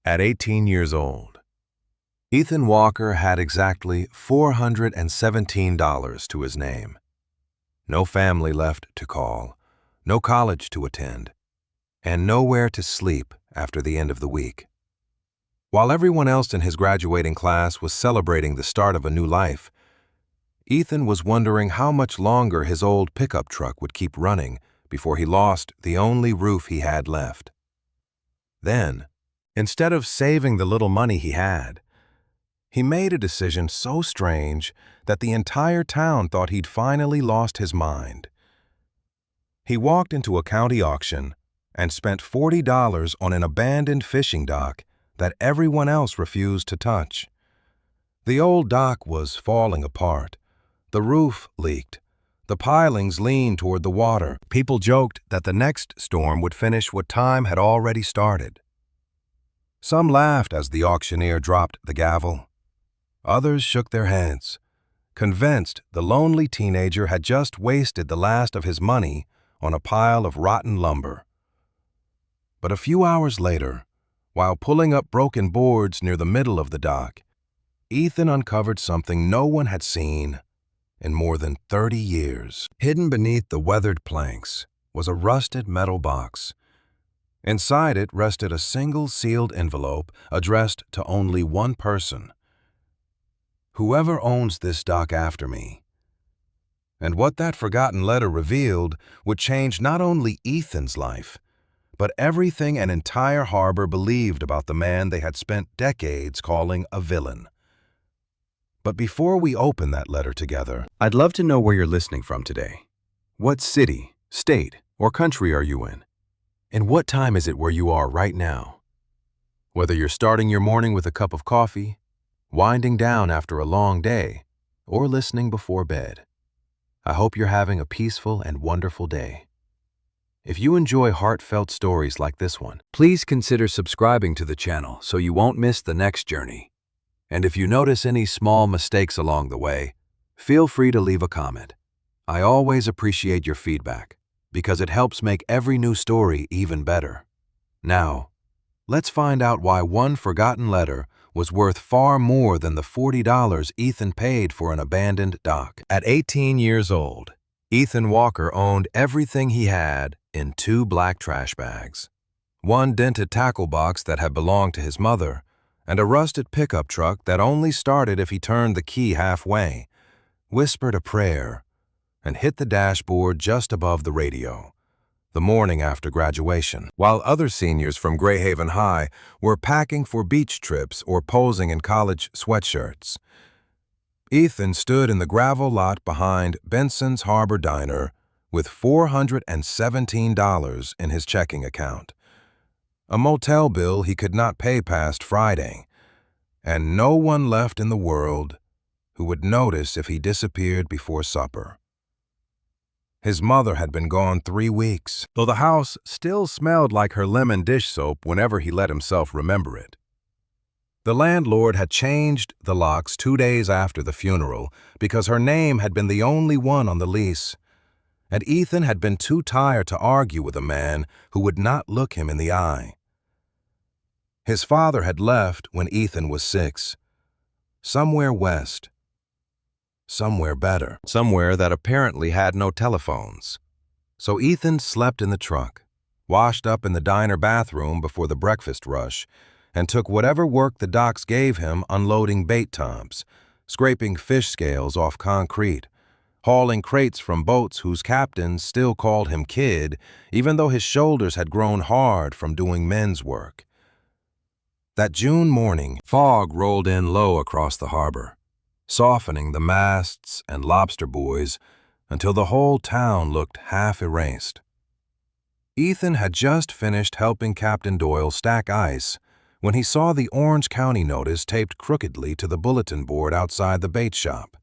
At 18 years old, Ethan Walker had exactly $417 to his name. No family left to call, no college to attend, and nowhere to sleep after the end of the week. While everyone else in his graduating class was celebrating the start of a new life, Ethan was wondering how much longer his old pickup truck would keep running before he lost the only roof he had left. Then, instead of saving the little money he had, he made a decision so strange that the entire town thought he'd finally lost his mind. He walked into a county auction and spent $40 on an abandoned fishing dock that everyone else refused to touch. The old dock was falling apart. The roof leaked. The pilings leaned toward the water. People joked that the next storm would finish what time had already started. Some laughed as the auctioneer dropped the gavel. Others shook their heads, convinced the lonely teenager had just wasted the last of his money on a pile of rotten lumber. But a few hours later, while pulling up broken boards near the middle of the dock, Ethan uncovered something no one had seen in more than 30 years. Hidden beneath the weathered planks was a rusted metal box. Inside it rested a single sealed envelope addressed to only one person: "Whoever owns this dock after me." And what that forgotten letter revealed would change not only Ethan's life, but everything an entire harbor believed about the man they had spent decades calling a villain. But before we open that letter together, I'd love to know where you're listening from today. What city, state, or country are you in? And what time is it where you are right now? Whether you're starting your morning with a cup of coffee, winding down after a long day, or listening before bed, I hope you're having a peaceful and wonderful day. If you enjoy heartfelt stories like this one, please consider subscribing to the channel so you won't miss the next journey. And if you notice any small mistakes along the way, feel free to leave a comment. I always appreciate your feedback because it helps make every new story even better. Now, let's find out why one forgotten letter was worth far more than the $40 Ethan paid for an abandoned dock. At 18 years old, Ethan Walker owned everything he had in 2 black trash bags, one dented tackle box that had belonged to his mother, and a rusted pickup truck that only started if he turned the key halfway, whispered a prayer, and hit the dashboard just above the radio, the morning after graduation. While other seniors from Greyhaven High were packing for beach trips or posing in college sweatshirts, Ethan stood in the gravel lot behind Benson's Harbor Diner with $417 in his checking account, a motel bill he could not pay past Friday, and no one left in the world who would notice if he disappeared before supper. His mother had been gone 3 weeks, though the house still smelled like her lemon dish soap whenever he let himself remember it. The landlord had changed the locks 2 days after the funeral because her name had been the only one on the lease, and Ethan had been too tired to argue with a man who would not look him in the eye. His father had left when Ethan was 6, somewhere west, somewhere better, somewhere that apparently had no telephones. So Ethan slept in the truck, washed up in the diner bathroom before the breakfast rush, and took whatever work the docks gave him unloading bait tops, scraping fish scales off concrete, hauling crates from boats whose captains still called him kid, even though his shoulders had grown hard from doing men's work. That June morning, fog rolled in low across the harbor, softening the masts and lobster buoys until the whole town looked half erased. Ethan had just finished helping Captain Doyle stack ice when he saw the Orange County notice taped crookedly to the bulletin board outside the bait shop.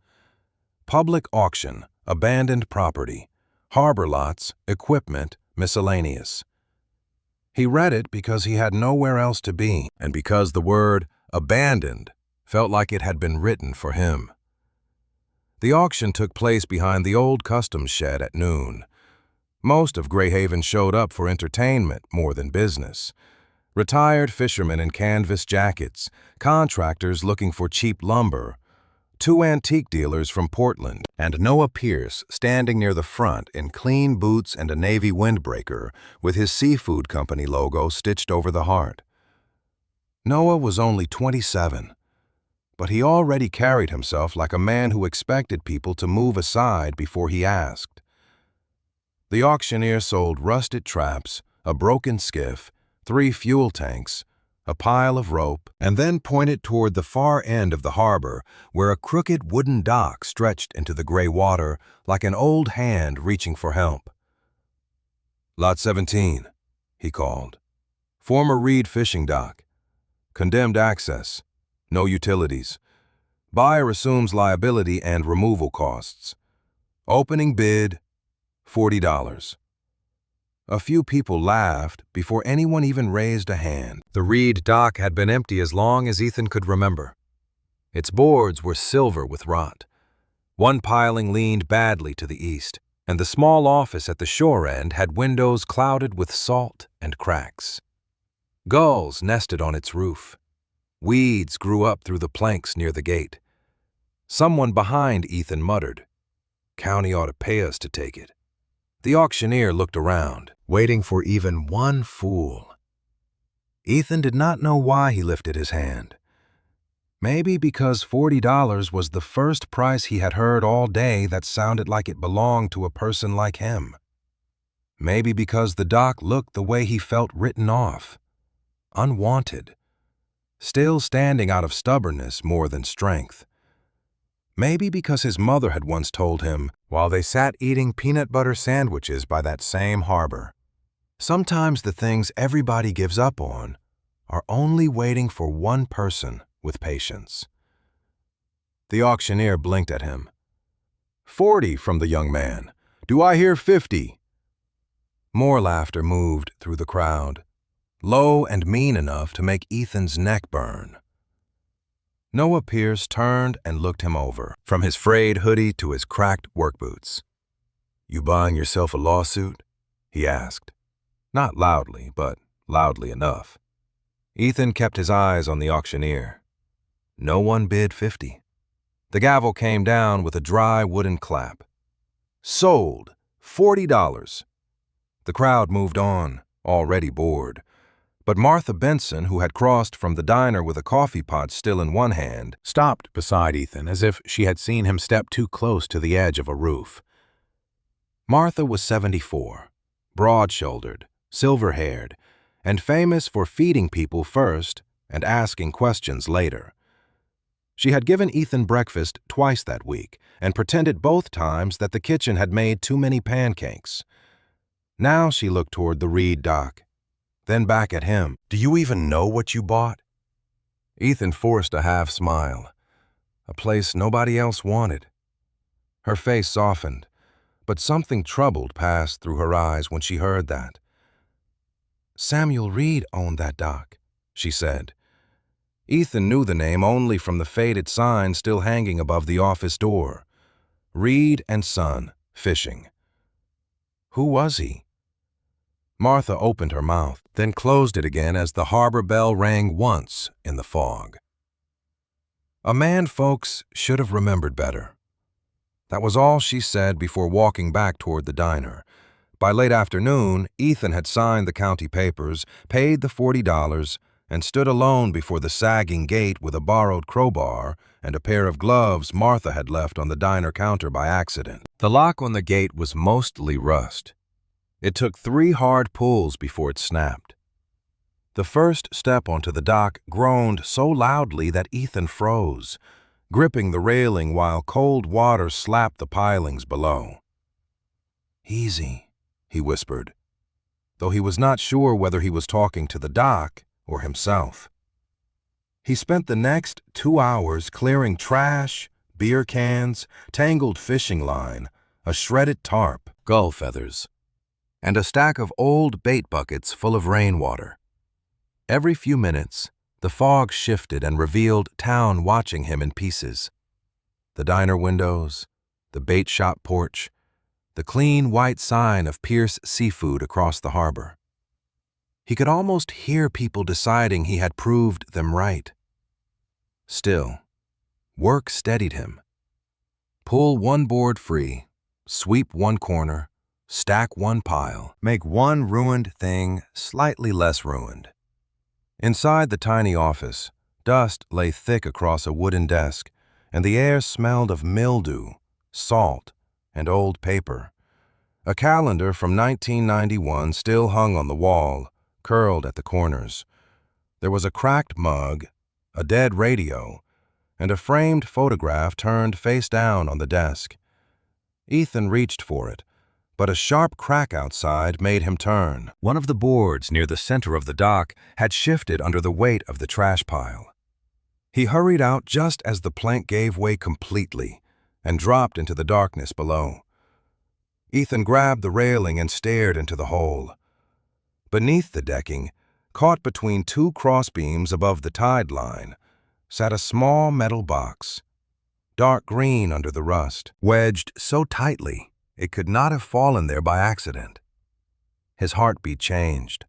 Public auction, abandoned property, harbor lots, equipment, miscellaneous. He read it because he had nowhere else to be, and because the word abandoned felt like it had been written for him. The auction took place behind the old customs shed at noon. Most of Greyhaven showed up for entertainment more than business. Retired fishermen in canvas jackets, contractors looking for cheap lumber, two antique dealers from Portland, and Noah Pierce standing near the front in clean boots and a navy windbreaker with his seafood company logo stitched over the heart. Noah was only 27, but he already carried himself like a man who expected people to move aside before he asked. The auctioneer sold rusted traps, a broken skiff, 3 fuel tanks, a pile of rope, and then pointed toward the far end of the harbor where a crooked wooden dock stretched into the gray water like an old hand reaching for help. "Lot 17, he called. "Former Reed fishing dock. Condemned access. No utilities. Buyer assumes liability and removal costs. Opening bid, $40. A few people laughed before anyone even raised a hand. The Reed dock had been empty as long as Ethan could remember. Its boards were silver with rot. One piling leaned badly to the east, and the small office at the shore end had windows clouded with salt and cracks. Gulls nested on its roof. Weeds grew up through the planks near the gate. Someone behind Ethan muttered, "County ought to pay us to take it." The auctioneer looked around, waiting for even one fool. Ethan did not know why he lifted his hand. Maybe because $40 was the first price he had heard all day that sounded like it belonged to a person like him. Maybe because the dock looked the way he felt written off, unwanted, still standing out of stubbornness more than strength. Maybe because his mother had once told him while they sat eating peanut butter sandwiches by that same harbor, sometimes the things everybody gives up on are only waiting for one person with patience. The auctioneer blinked at him. "40 from the young man. Do I hear 50? More laughter moved through the crowd, low and mean enough to make Ethan's neck burn. Noah Pierce turned and looked him over, from his frayed hoodie to his cracked work boots. "You buying yourself a lawsuit?" he asked. Not loudly, but loudly enough. Ethan kept his eyes on the auctioneer. No one bid 50. The gavel came down with a dry wooden clap. "Sold, $40. The crowd moved on, already bored. But Martha Benson, who had crossed from the diner with a coffee pot still in one hand, stopped beside Ethan as if she had seen him step too close to the edge of a roof. Martha was 74, broad-shouldered, silver-haired, and famous for feeding people first and asking questions later. She had given Ethan breakfast twice that week and pretended both times that the kitchen had made too many pancakes. Now she looked toward the Reed dock, then back at him. "Do you even know what you bought?" Ethan forced a half smile. A place nobody else wanted. Her face softened, but something troubled passed through her eyes when she heard that. "Samuel Reed owned that dock," she said. Ethan knew the name only from the faded sign still hanging above the office door. Reed and Son, Fishing. Who was he? Martha opened her mouth, then closed it again as the harbor bell rang once in the fog. A man folks should have remembered better. That was all she said before walking back toward the diner. By late afternoon, Ethan had signed the county papers, paid the $40, and stood alone before the sagging gate with a borrowed crowbar and a pair of gloves Martha had left on the diner counter by accident. The lock on the gate was mostly rust. It took 3 hard pulls before it snapped. The first step onto the dock groaned so loudly that Ethan froze, gripping the railing while cold water slapped the pilings below. "Easy," he whispered, though he was not sure whether he was talking to the dock or himself. He spent the next 2 hours clearing trash, beer cans, tangled fishing line, a shredded tarp, gull feathers, and a stack of old bait buckets full of rainwater. Every few minutes, the fog shifted and revealed town watching him in pieces. The diner windows, the bait shop porch, the clean white sign of Pierce Seafood across the harbor. He could almost hear people deciding he had proved them right. Still, work steadied him. Pull one board free, sweep one corner, stack one pile, make one ruined thing slightly less ruined. Inside the tiny office, dust lay thick across a wooden desk, and the air smelled of mildew, salt, and old paper. A calendar from 1991 still hung on the wall, curled at the corners. There was a cracked mug, a dead radio, and a framed photograph turned face down on the desk. Ethan reached for it, but a sharp crack outside made him turn. One of the boards near the center of the dock had shifted under the weight of the trash pile. He hurried out just as the plank gave way completely and dropped into the darkness below. Ethan grabbed the railing and stared into the hole. Beneath the decking, caught between two crossbeams above the tide line, sat a small metal box, dark green under the rust, wedged so tightly it could not have fallen there by accident. His heartbeat changed.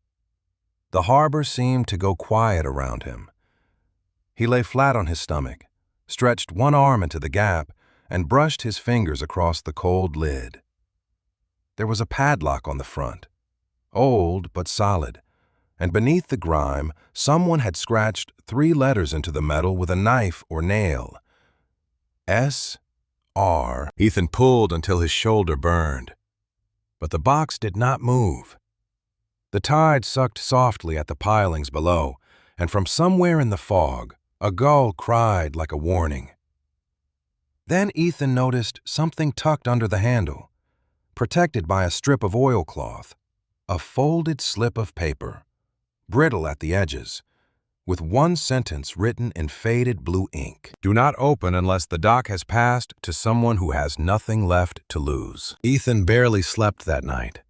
The harbor seemed to go quiet around him. He lay flat on his stomach, stretched one arm into the gap, and brushed his fingers across the cold lid. There was a padlock on the front, old but solid, and beneath the grime, someone had scratched 3 letters into the metal with a knife or nail. S.R. Ethan pulled until his shoulder burned. But the box did not move. The tide sucked softly at the pilings below, and from somewhere in the fog, a gull cried like a warning. Then Ethan noticed something tucked under the handle, protected by a strip of oilcloth, a folded slip of paper, brittle at the edges, with one sentence written in faded blue ink. Do not open unless the dock has passed to someone who has nothing left to lose. Ethan barely slept that night.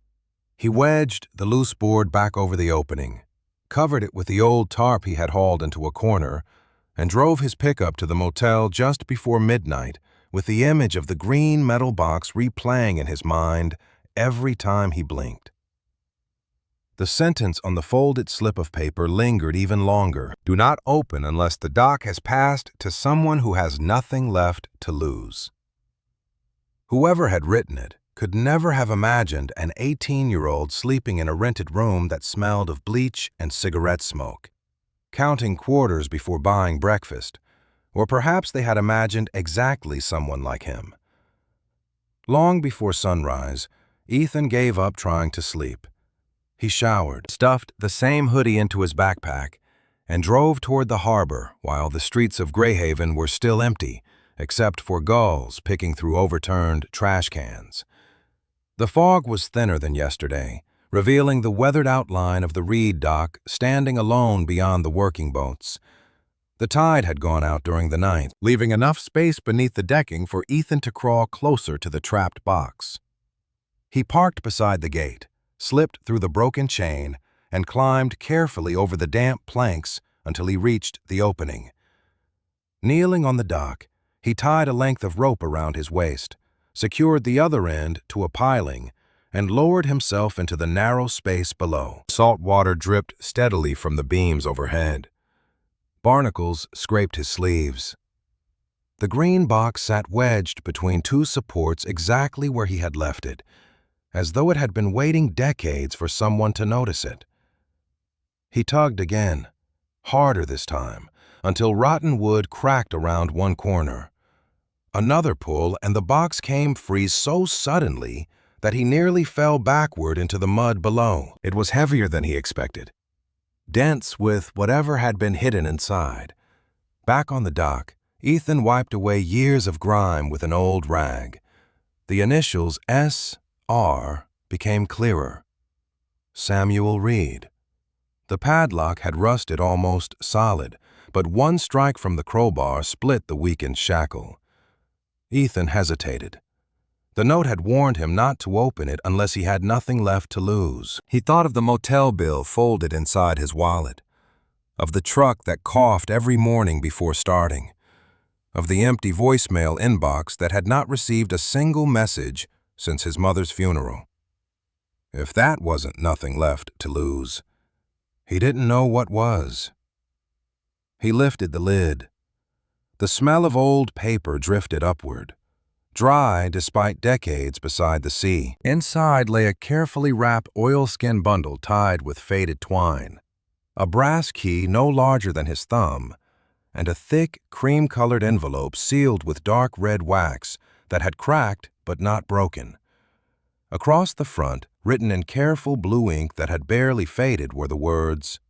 He wedged the loose board back over the opening, covered it with the old tarp he had hauled into a corner, and drove his pickup to the motel just before midnight with the image of the green metal box replaying in his mind every time he blinked. The sentence on the folded slip of paper lingered even longer. Do not open unless the dock has passed to someone who has nothing left to lose. Whoever had written it could never have imagined an 18-year-old sleeping in a rented room that smelled of bleach and cigarette smoke, counting quarters before buying breakfast, or perhaps they had imagined exactly someone like him. Long before sunrise, Ethan gave up trying to sleep. He showered, stuffed the same hoodie into his backpack, and drove toward the harbor while the streets of Greyhaven were still empty, except for gulls picking through overturned trash cans. The fog was thinner than yesterday, revealing the weathered outline of the Reed dock standing alone beyond the working boats. The tide had gone out during the night, leaving enough space beneath the decking for Ethan to crawl closer to the trapped box. He parked beside the gate, slipped through the broken chain, and climbed carefully over the damp planks until he reached the opening. Kneeling on the dock, he tied a length of rope around his waist, secured the other end to a piling, and lowered himself into the narrow space below. Salt water dripped steadily from the beams overhead. Barnacles scraped his sleeves. The green box sat wedged between 2 supports exactly where he had left it, as though it had been waiting decades for someone to notice it. He tugged again, harder this time, until rotten wood cracked around one corner. Another pull, and the box came free so suddenly that he nearly fell backward into the mud below. It was heavier than he expected, dense with whatever had been hidden inside. Back on the dock, Ethan wiped away years of grime with an old rag. The initials S.R. became clearer. Samuel Reed. The padlock had rusted almost solid, but one strike from the crowbar split the weakened shackle. Ethan hesitated. The note had warned him not to open it unless he had nothing left to lose. He thought of the motel bill folded inside his wallet, of the truck that coughed every morning before starting, of the empty voicemail inbox that had not received a single message since his mother's funeral. If that wasn't nothing left to lose, He didn't know what was. He lifted the lid. The smell of old paper drifted upward, dry despite decades beside the sea. Inside lay a carefully wrapped oilskin bundle tied with faded twine, a brass key no larger than his thumb, and a thick, cream-colored envelope sealed with dark red wax that had cracked but not broken. Across the front, written in careful blue ink that had barely faded, were the words,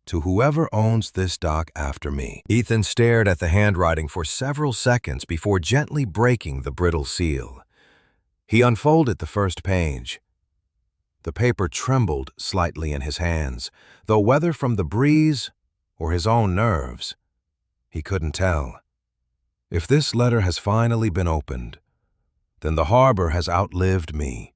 "To whoever owns this dock after me." Ethan stared at the handwriting for several seconds before gently breaking the brittle seal. He unfolded the first page. The paper trembled slightly in his hands, though whether from the breeze or his own nerves, he couldn't tell. If this letter has finally been opened, then the harbor has outlived me,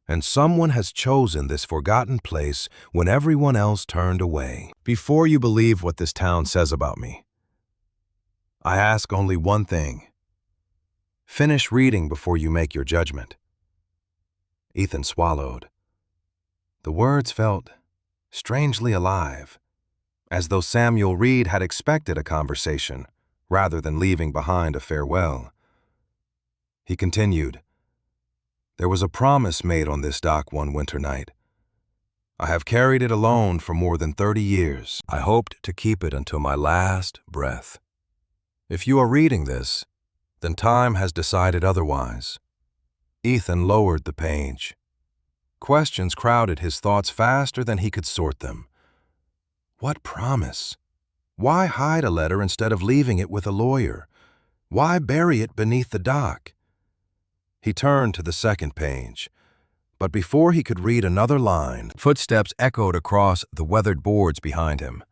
and someone has chosen this forgotten place when everyone else turned away. Before you believe what this town says about me, I ask only one thing. Finish reading before you make your judgment. Ethan swallowed. The words felt strangely alive, as though Samuel Reed had expected a conversation rather than leaving behind a farewell. He continued, "There was a promise made on this dock one winter night. I have carried it alone for more than 30 years. I hoped to keep it until my last breath. If you are reading this, then time has decided otherwise." Ethan lowered the page. Questions crowded his thoughts faster than he could sort them. What promise? Why hide a letter instead of leaving it with a lawyer? Why bury it beneath the dock? He turned to the second page, but before he could read another line, footsteps echoed across the weathered boards behind him.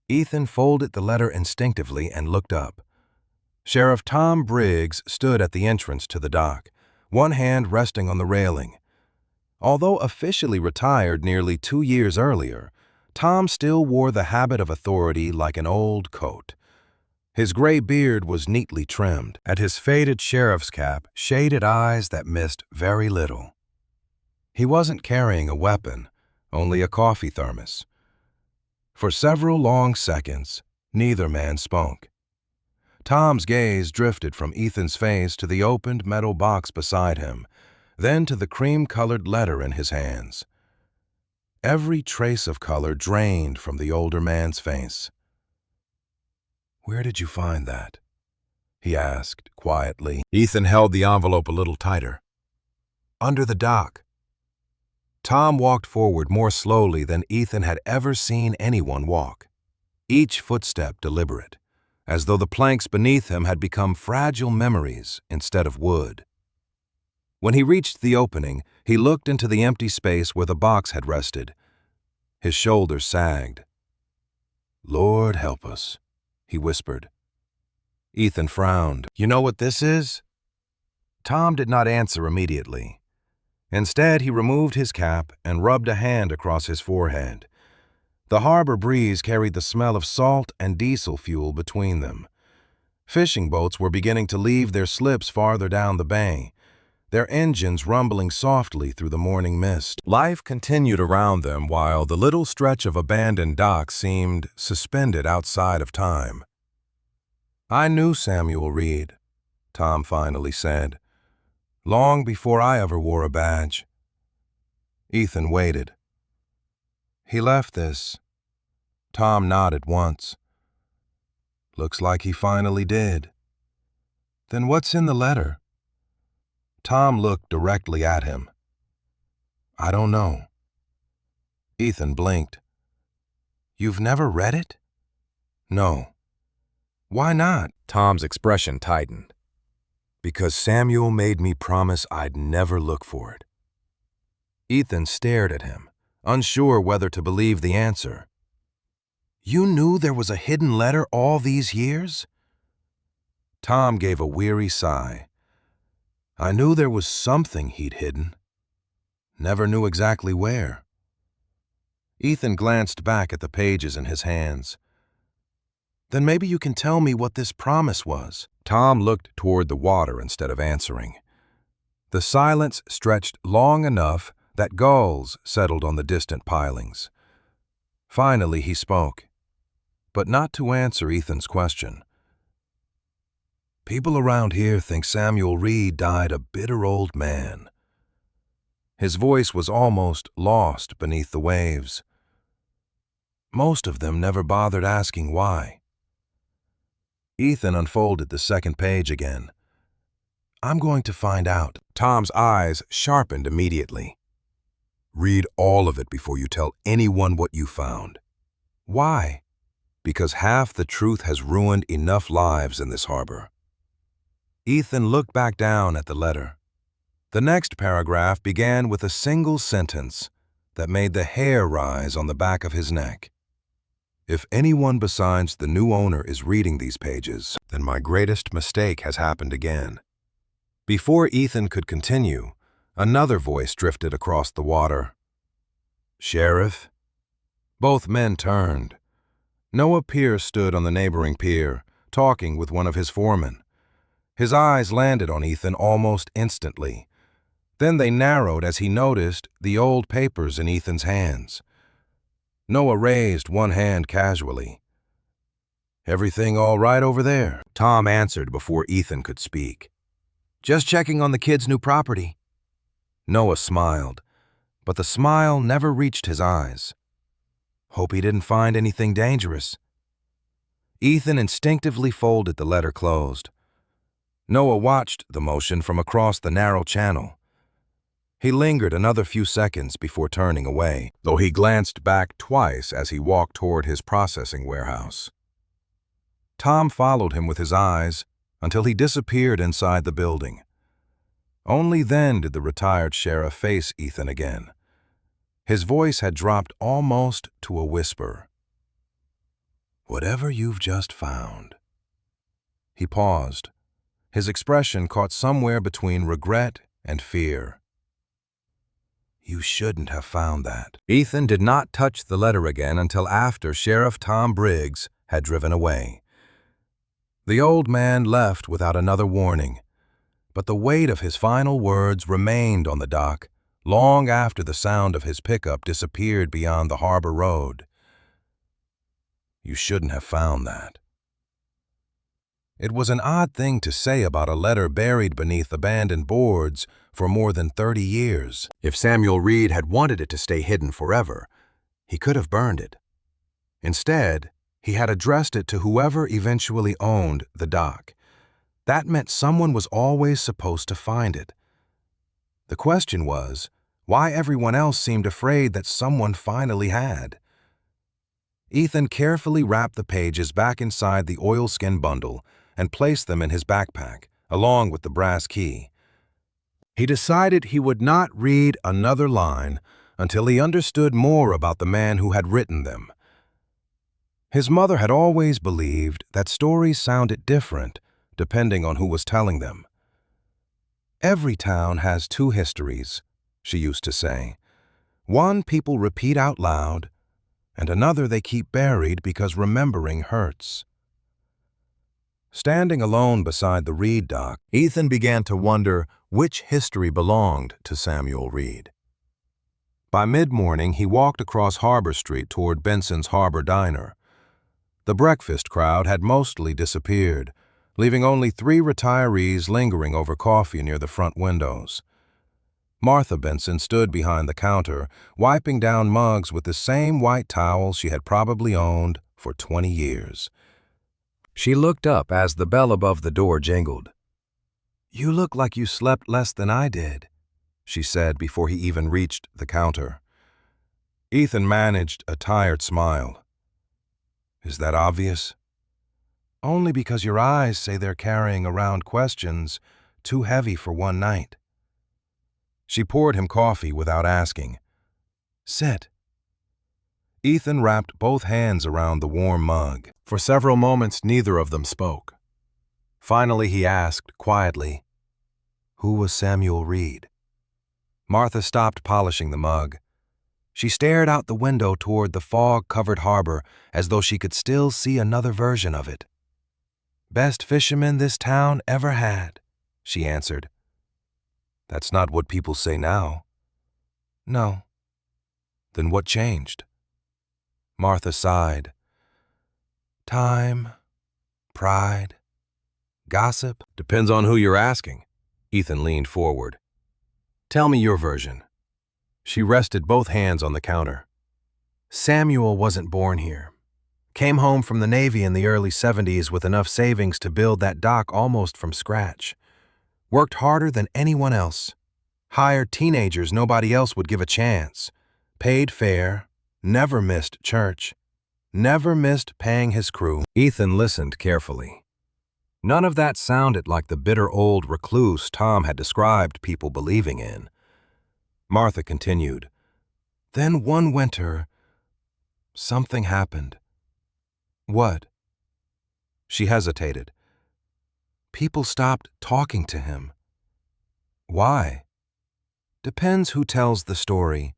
Ethan folded the letter instinctively and looked up. Sheriff Tom Briggs stood at the entrance to the dock, one hand resting on the railing. Although officially retired nearly 2 years earlier, Tom still wore the habit of authority like an old coat. His gray beard was neatly trimmed. At his faded sheriff's cap, shaded eyes that missed very little. He wasn't carrying a weapon, only a coffee thermos. For several long seconds, neither man spoke. Tom's gaze drifted from Ethan's face to the opened metal box beside him, then to the cream-colored letter in his hands. Every trace of color drained from the older man's face. "Where did you find that?" he asked quietly. Ethan held the envelope a little tighter. "Under the dock." Tom walked forward more slowly than Ethan had ever seen anyone walk, each footstep deliberate, as though the planks beneath him had become fragile memories instead of wood. When he reached the opening, he looked into the empty space where the box had rested. His shoulders sagged. "Lord help us," he whispered. Ethan frowned. "You know what this is?" Tom did not answer immediately. Instead, he removed his cap and rubbed a hand across his forehead. The harbor breeze carried the smell of salt and diesel fuel between them. Fishing boats were beginning to leave their slips farther down the bay, their engines rumbling softly through the morning mist. Life continued around them while the little stretch of abandoned dock seemed suspended outside of time. "I knew Samuel Reed," Tom finally said, "long before I ever wore a badge." Ethan waited. "He left this." Tom nodded once. "Looks like he finally did." "Then what's in the letter?" Tom looked directly at him. "I don't know." Ethan blinked. "You've never read it?" "No." "Why not?" Tom's expression tightened. "Because Samuel made me promise I'd never look for it." Ethan stared at him, unsure whether to believe the answer. "You knew there was a hidden letter all these years?" Tom gave a weary sigh. "I knew there was something he'd hidden. Never knew exactly where." Ethan glanced back at the pages in his hands. "Then maybe you can tell me what this promise was." Tom looked toward the water instead of answering. The silence stretched long enough that gulls settled on the distant pilings. Finally, he spoke, but not to answer Ethan's question. People around here think Samuel Reed died a bitter old man. His voice was almost lost beneath the waves. Most of them never bothered asking why. Ethan unfolded the second page again. I'm going to find out. Tom's eyes sharpened immediately. Read all of it before you tell anyone what you found. Why? Because half the truth has ruined enough lives in this harbor. Ethan looked back down at the letter. The next paragraph began with a single sentence that made the hair rise on the back of his neck. If anyone besides the new owner is reading these pages, then my greatest mistake has happened again. Before Ethan could continue, another voice drifted across the water. Sheriff? Both men turned. Noah Pierce stood on the neighboring pier, talking with one of his foremen. His eyes landed on Ethan almost instantly. Then they narrowed as he noticed the old papers in Ethan's hands. Noah raised one hand casually. Everything all right over there? Tom answered before Ethan could speak. Just checking on the kid's new property. Noah smiled, but the smile never reached his eyes. Hope he didn't find anything dangerous. Ethan instinctively folded the letter closed. Noah watched the motion from across the narrow channel. He lingered another few seconds before turning away, though he glanced back twice as he walked toward his processing warehouse. Tom followed him with his eyes until he disappeared inside the building. Only then did the retired sheriff face Ethan again. His voice had dropped almost to a whisper. Whatever you've just found. He paused. His expression caught somewhere between regret and fear. You shouldn't have found that. Ethan did not touch the letter again until after Sheriff Tom Briggs had driven away. The old man left without another warning, but the weight of his final words remained on the dock long after the sound of his pickup disappeared beyond the harbor road. You shouldn't have found that. It was an odd thing to say about a letter buried beneath abandoned boards for more than 30 years. If Samuel Reed had wanted it to stay hidden forever, he could have burned it. Instead, he had addressed it to whoever eventually owned the dock. That meant someone was always supposed to find it. The question was, why everyone else seemed afraid that someone finally had. Ethan carefully wrapped the pages back inside the oilskin bundle and placed them in his backpack, along with the brass key. He decided he would not read another line until he understood more about the man who had written them. His mother had always believed that stories sounded different depending on who was telling them. Every town has two histories, she used to say. One people repeat out loud, and another they keep buried because remembering hurts. Standing alone beside the Reed dock, Ethan began to wonder which history belonged to Samuel Reed. By mid-morning, he walked across Harbor Street toward Benson's Harbor Diner. The breakfast crowd had mostly disappeared, leaving only 3 retirees lingering over coffee near the front windows. Martha Benson stood behind the counter, wiping down mugs with the same white towel she had probably owned for 20 years. She looked up as the bell above the door jingled. You look like you slept less than I did, she said before he even reached the counter. Ethan managed a tired smile. Is that obvious? Only because your eyes say they're carrying around questions too heavy for one night. She poured him coffee without asking. Sit. Ethan wrapped both hands around the warm mug. For several moments, neither of them spoke. Finally, he asked quietly, Who was Samuel Reed? Martha stopped polishing the mug. She stared out the window toward the fog-covered harbor as though she could still see another version of it. Best fisherman this town ever had, she answered. That's not what people say now. No. Then what changed? Martha sighed. Time, pride, gossip? Depends on who you're asking. Ethan leaned forward. Tell me your version. She rested both hands on the counter. Samuel wasn't born here. Came home from the Navy in the early 70s with enough savings to build that dock almost from scratch. Worked harder than anyone else. Hired teenagers nobody else would give a chance. Paid fair. Never missed church. Never missed paying his crew. Ethan listened carefully. None of that sounded like the bitter old recluse Tom had described people believing in. Martha continued. Then one winter, something happened. What? She hesitated. People stopped talking to him. Why? Depends who tells the story.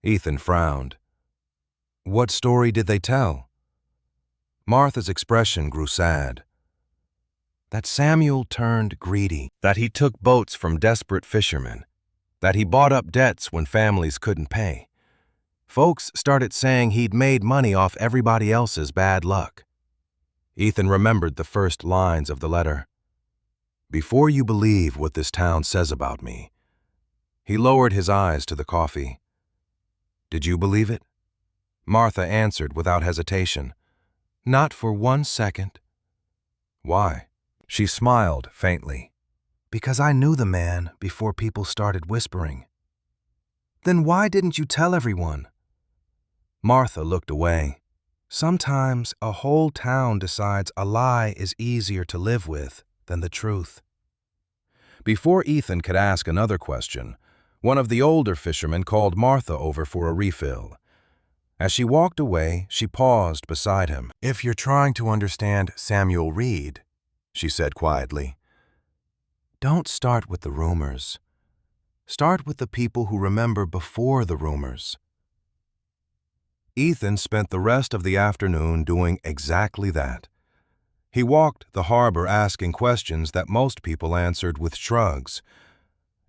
Ethan frowned. What story did they tell? Martha's expression grew sad. That Samuel turned greedy, that he took boats from desperate fishermen, that he bought up debts when families couldn't pay. Folks started saying he'd made money off everybody else's bad luck. Ethan remembered the first lines of the letter. Before you believe what this town says about me. He lowered his eyes to the coffee. Did you believe it? Martha answered without hesitation. Not for 1 second. Why? She smiled faintly. Because I knew the man before people started whispering. Then why didn't you tell everyone? Martha looked away. Sometimes a whole town decides a lie is easier to live with than the truth. Before Ethan could ask another question, one of the older fishermen called Martha over for a refill. As she walked away, she paused beside him. If you're trying to understand Samuel Reed, she said quietly, don't start with the rumors. Start with the people who remember before the rumors. Ethan spent the rest of the afternoon doing exactly that. He walked the harbor asking questions that most people answered with shrugs.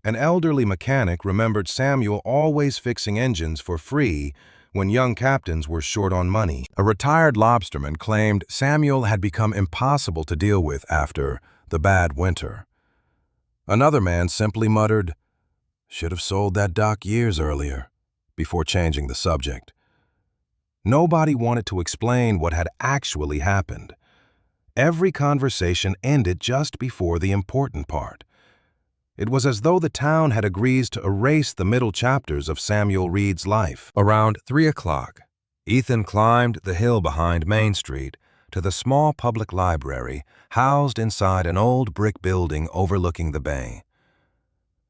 An elderly mechanic remembered Samuel always fixing engines for free when young captains were short on money. A retired lobsterman claimed Samuel had become impossible to deal with after the bad winter. Another man simply muttered, should have sold that dock years earlier, before changing the subject. Nobody wanted to explain what had actually happened. Every conversation ended just before the important part. It was as though the town had agreed to erase the middle chapters of Samuel Reed's life. Around 3 o'clock, Ethan climbed the hill behind Main Street to the small public library housed inside an old brick building overlooking the bay.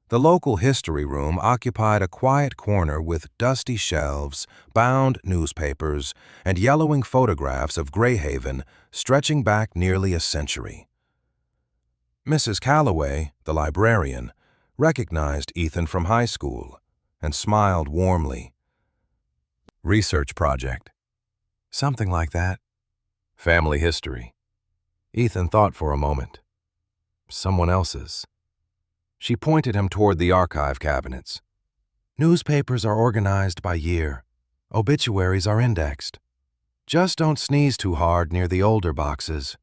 The local history room occupied a quiet corner with dusty shelves, bound newspapers, and yellowing photographs of Greyhaven stretching back nearly a century. Mrs. Calloway, the librarian, recognized Ethan from high school and smiled warmly. Research project. Something like that. Family history. Ethan thought for a moment. Someone else's. She pointed him toward the archive cabinets. Newspapers are organized by year. Obituaries are indexed. Just don't sneeze too hard near the older boxes.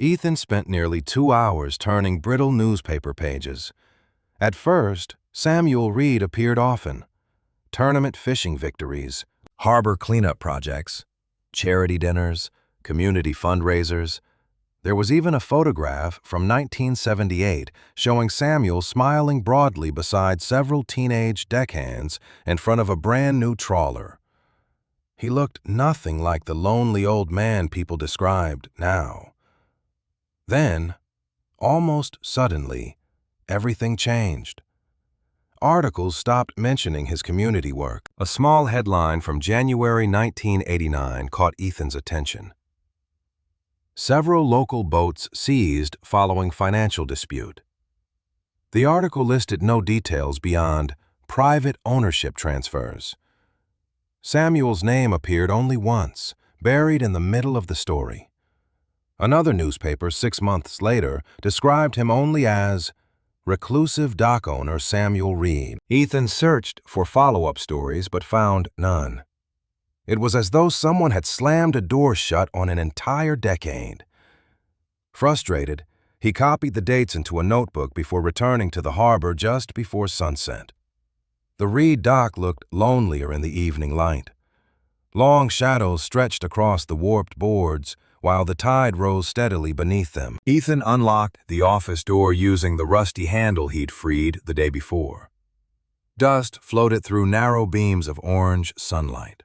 Ethan spent nearly 2 hours turning brittle newspaper pages. At first, Samuel Reed appeared often. Tournament fishing victories, harbor cleanup projects, charity dinners, community fundraisers. There was even a photograph from 1978 showing Samuel smiling broadly beside several teenage deckhands in front of a brand-new trawler. He looked nothing like the lonely old man people described now. Then, almost suddenly, everything changed. Articles stopped mentioning his community work. A small headline from January 1989 caught Ethan's attention. Several local boats seized following financial dispute. The article listed no details beyond private ownership transfers. Samuel's name appeared only once, buried in the middle of the story. Another newspaper 6 months later described him only as reclusive dock owner Samuel Reed. Ethan searched for follow-up stories but found none. It was as though someone had slammed a door shut on an entire decade. Frustrated, he copied the dates into a notebook before returning to the harbor just before sunset. The Reed dock looked lonelier in the evening light. Long shadows stretched across the warped boards, while the tide rose steadily beneath them. Ethan unlocked the office door using the rusty handle he'd freed the day before. Dust floated through narrow beams of orange sunlight.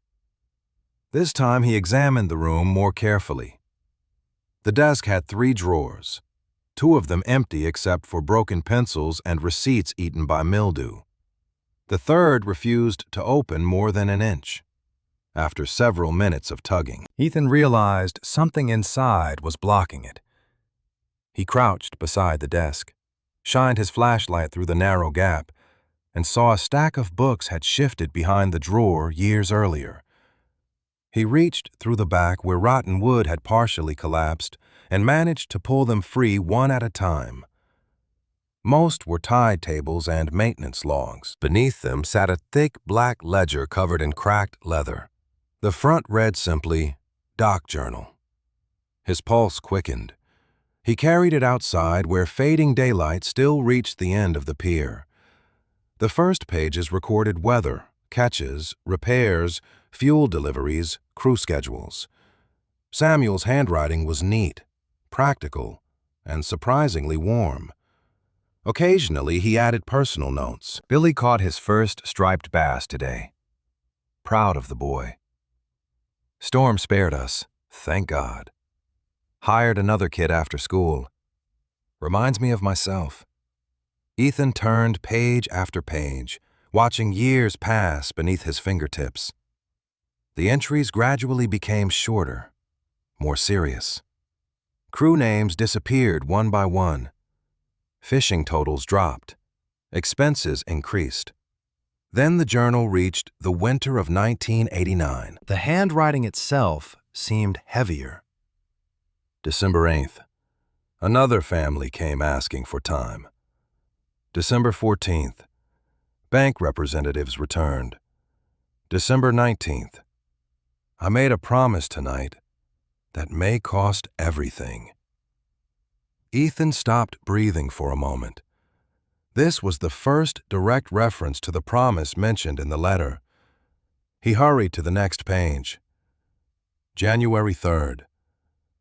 This time he examined the room more carefully. The desk had 3 drawers, 2 of them empty except for broken pencils and receipts eaten by mildew. The third refused to open more than an inch. After several minutes of tugging, Ethan realized something inside was blocking it. He crouched beside the desk, shined his flashlight through the narrow gap, and saw a stack of books had shifted behind the drawer years earlier. He reached through the back where rotten wood had partially collapsed and managed to pull them free one at a time. Most were tide tables and maintenance logs. Beneath them sat a thick black ledger covered in cracked leather. The front read simply, "Dock Journal." His pulse quickened. He carried it outside where fading daylight still reached the end of the pier. The first pages recorded weather, catches, repairs, fuel deliveries, crew schedules. Samuel's handwriting was neat, practical, and surprisingly warm. Occasionally, he added personal notes. Billy caught his first striped bass today. Proud of the boy. Storm spared us, thank God. Hired another kid after school. Reminds me of myself. Ethan turned page after page, watching years pass beneath his fingertips. The entries gradually became shorter, more serious. Crew names disappeared one by one. Fishing totals dropped. Expenses increased. Then the journal reached the winter of 1989. The handwriting itself seemed heavier. December 8th. Another family came asking for time. December 14th. Bank representatives returned. December 19th. I made a promise tonight that may cost everything. Ethan stopped breathing for a moment. This was the first direct reference to the promise mentioned in the letter. He hurried to the next page. January 3rd.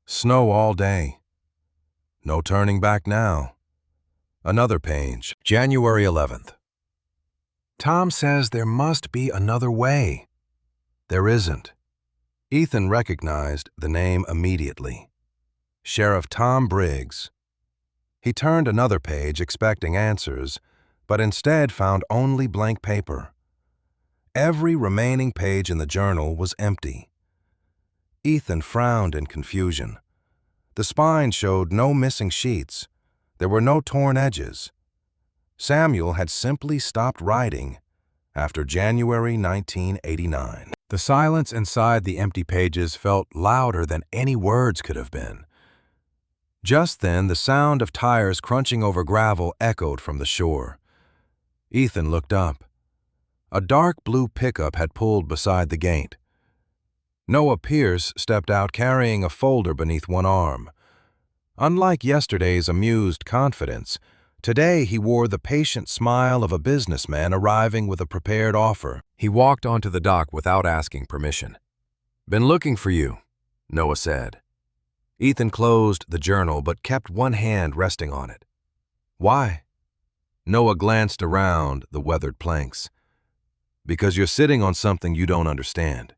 Snow all day. No turning back now. Another page. January 11th. Tom says there must be another way. There isn't. Ethan recognized the name immediately. Sheriff Tom Briggs. He turned another page expecting answers, but instead found only blank paper. Every remaining page in the journal was empty. Ethan frowned in confusion. The spine showed no missing sheets. There were no torn edges. Samuel had simply stopped writing after January 1989. The silence inside the empty pages felt louder than any words could have been. Just then, the sound of tires crunching over gravel echoed from the shore. Ethan looked up. A dark blue pickup had pulled beside the gate. Noah Pierce stepped out carrying a folder beneath one arm. Unlike yesterday's amused confidence, today he wore the patient smile of a businessman arriving with a prepared offer. He walked onto the dock without asking permission. "Been looking for you," Noah said. Ethan closed the journal but kept one hand resting on it. "Why?" Noah glanced around the weathered planks. "Because you're sitting on something you don't understand."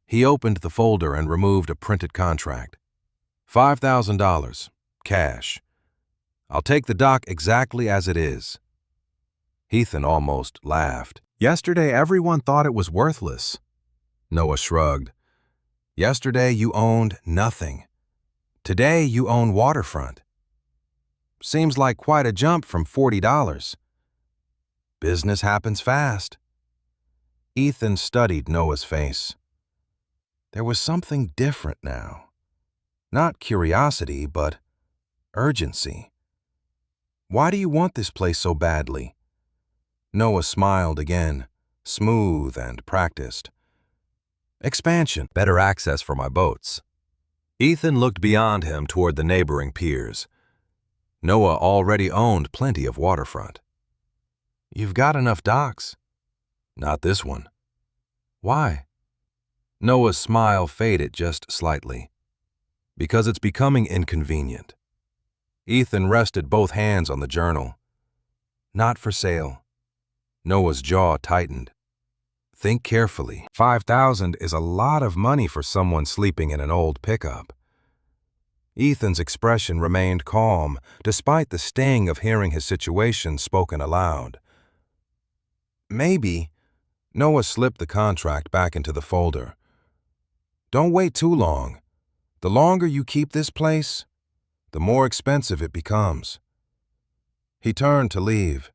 He opened the folder and removed a printed contract. $5,000, cash. I'll take the dock exactly as it is. Ethan almost laughed. "Yesterday everyone thought it was worthless." Noah shrugged. "Yesterday you owned nothing. Today you own waterfront. Seems like quite a jump from $40. Business happens fast." Ethan studied Noah's face. There was something different now. Not curiosity, but urgency. "Why do you want this place so badly?" Noah smiled again, smooth and practiced. expansion, better access for my boats. Ethan looked beyond him toward the neighboring piers. Noah already owned plenty of waterfront. You've got enough docks. Not this one. Why? Noah's smile faded just slightly. Because it's becoming inconvenient. Ethan rested both hands on the journal. Not for sale. Noah's jaw tightened. Think carefully. $5,000 is a lot of money for someone sleeping in an old pickup. Ethan's expression remained calm, despite the sting of hearing his situation spoken aloud. Maybe. Noah slipped the contract back into the folder. Don't wait too long. The longer you keep this place, the more expensive it becomes. He turned to leave,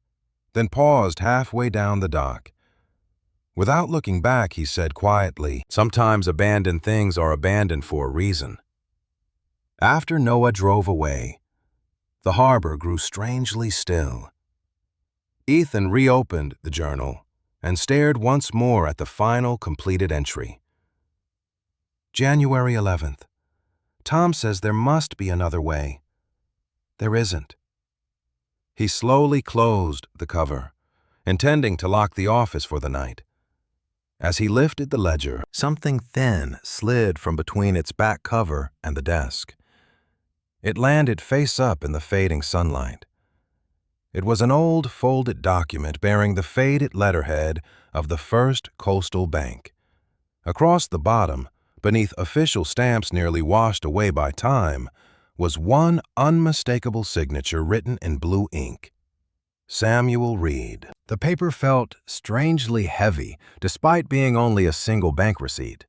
then paused halfway down the dock. Without looking back, he said quietly, "Sometimes abandoned things are abandoned for a reason." After Noah drove away, the harbor grew strangely still. Ethan reopened the journal and stared once more at the final completed entry. January 11th. Tom says there must be another way. There isn't. He slowly closed the cover, intending to lock the office for the night. As he lifted the ledger, something thin slid from between its back cover and the desk. It landed face up in the fading sunlight. It was an old, folded document bearing the faded letterhead of the First Coastal Bank. Across the bottom, beneath official stamps nearly washed away by time, was one unmistakable signature written in blue ink. Samuel Reed. The paper felt strangely heavy, despite being only a single bank receipt.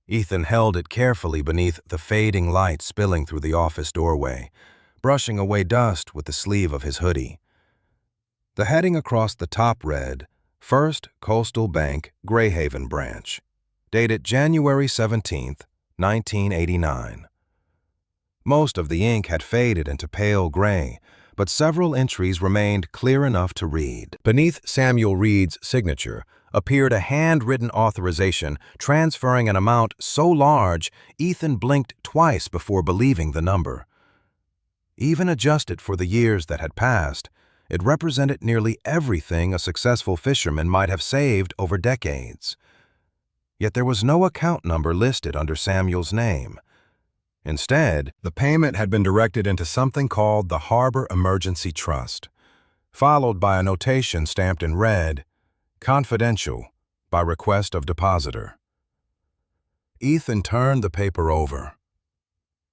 Ethan held it carefully beneath the fading light spilling through the office doorway, brushing away dust with the sleeve of his hoodie. The heading across the top read, First Coastal Bank, Greyhaven Branch, dated January 17th, 1989. Most of the ink had faded into pale gray, but several entries remained clear enough to read. Beneath Samuel Reed's signature appeared a handwritten authorization transferring an amount so large Ethan blinked twice before believing the number. Even adjusted for the years that had passed, it represented nearly everything a successful fisherman might have saved over decades. Yet there was no account number listed under Samuel's name. Instead, the payment had been directed into something called the Harbor Emergency Trust, followed by a notation stamped in red, "Confidential, by request of depositor." Ethan turned the paper over.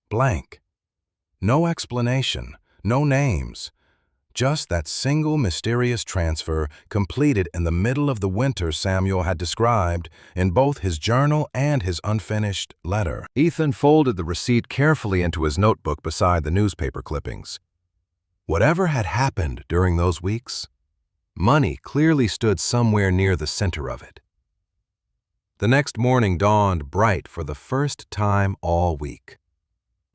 Blank. No explanation, no names. Just that single mysterious transfer completed in the middle of the winter Samuel had described in both his journal and his unfinished letter. Ethan folded the receipt carefully into his notebook beside the newspaper clippings. Whatever had happened during those weeks, money clearly stood somewhere near the center of it. The next morning dawned bright for the first time all week.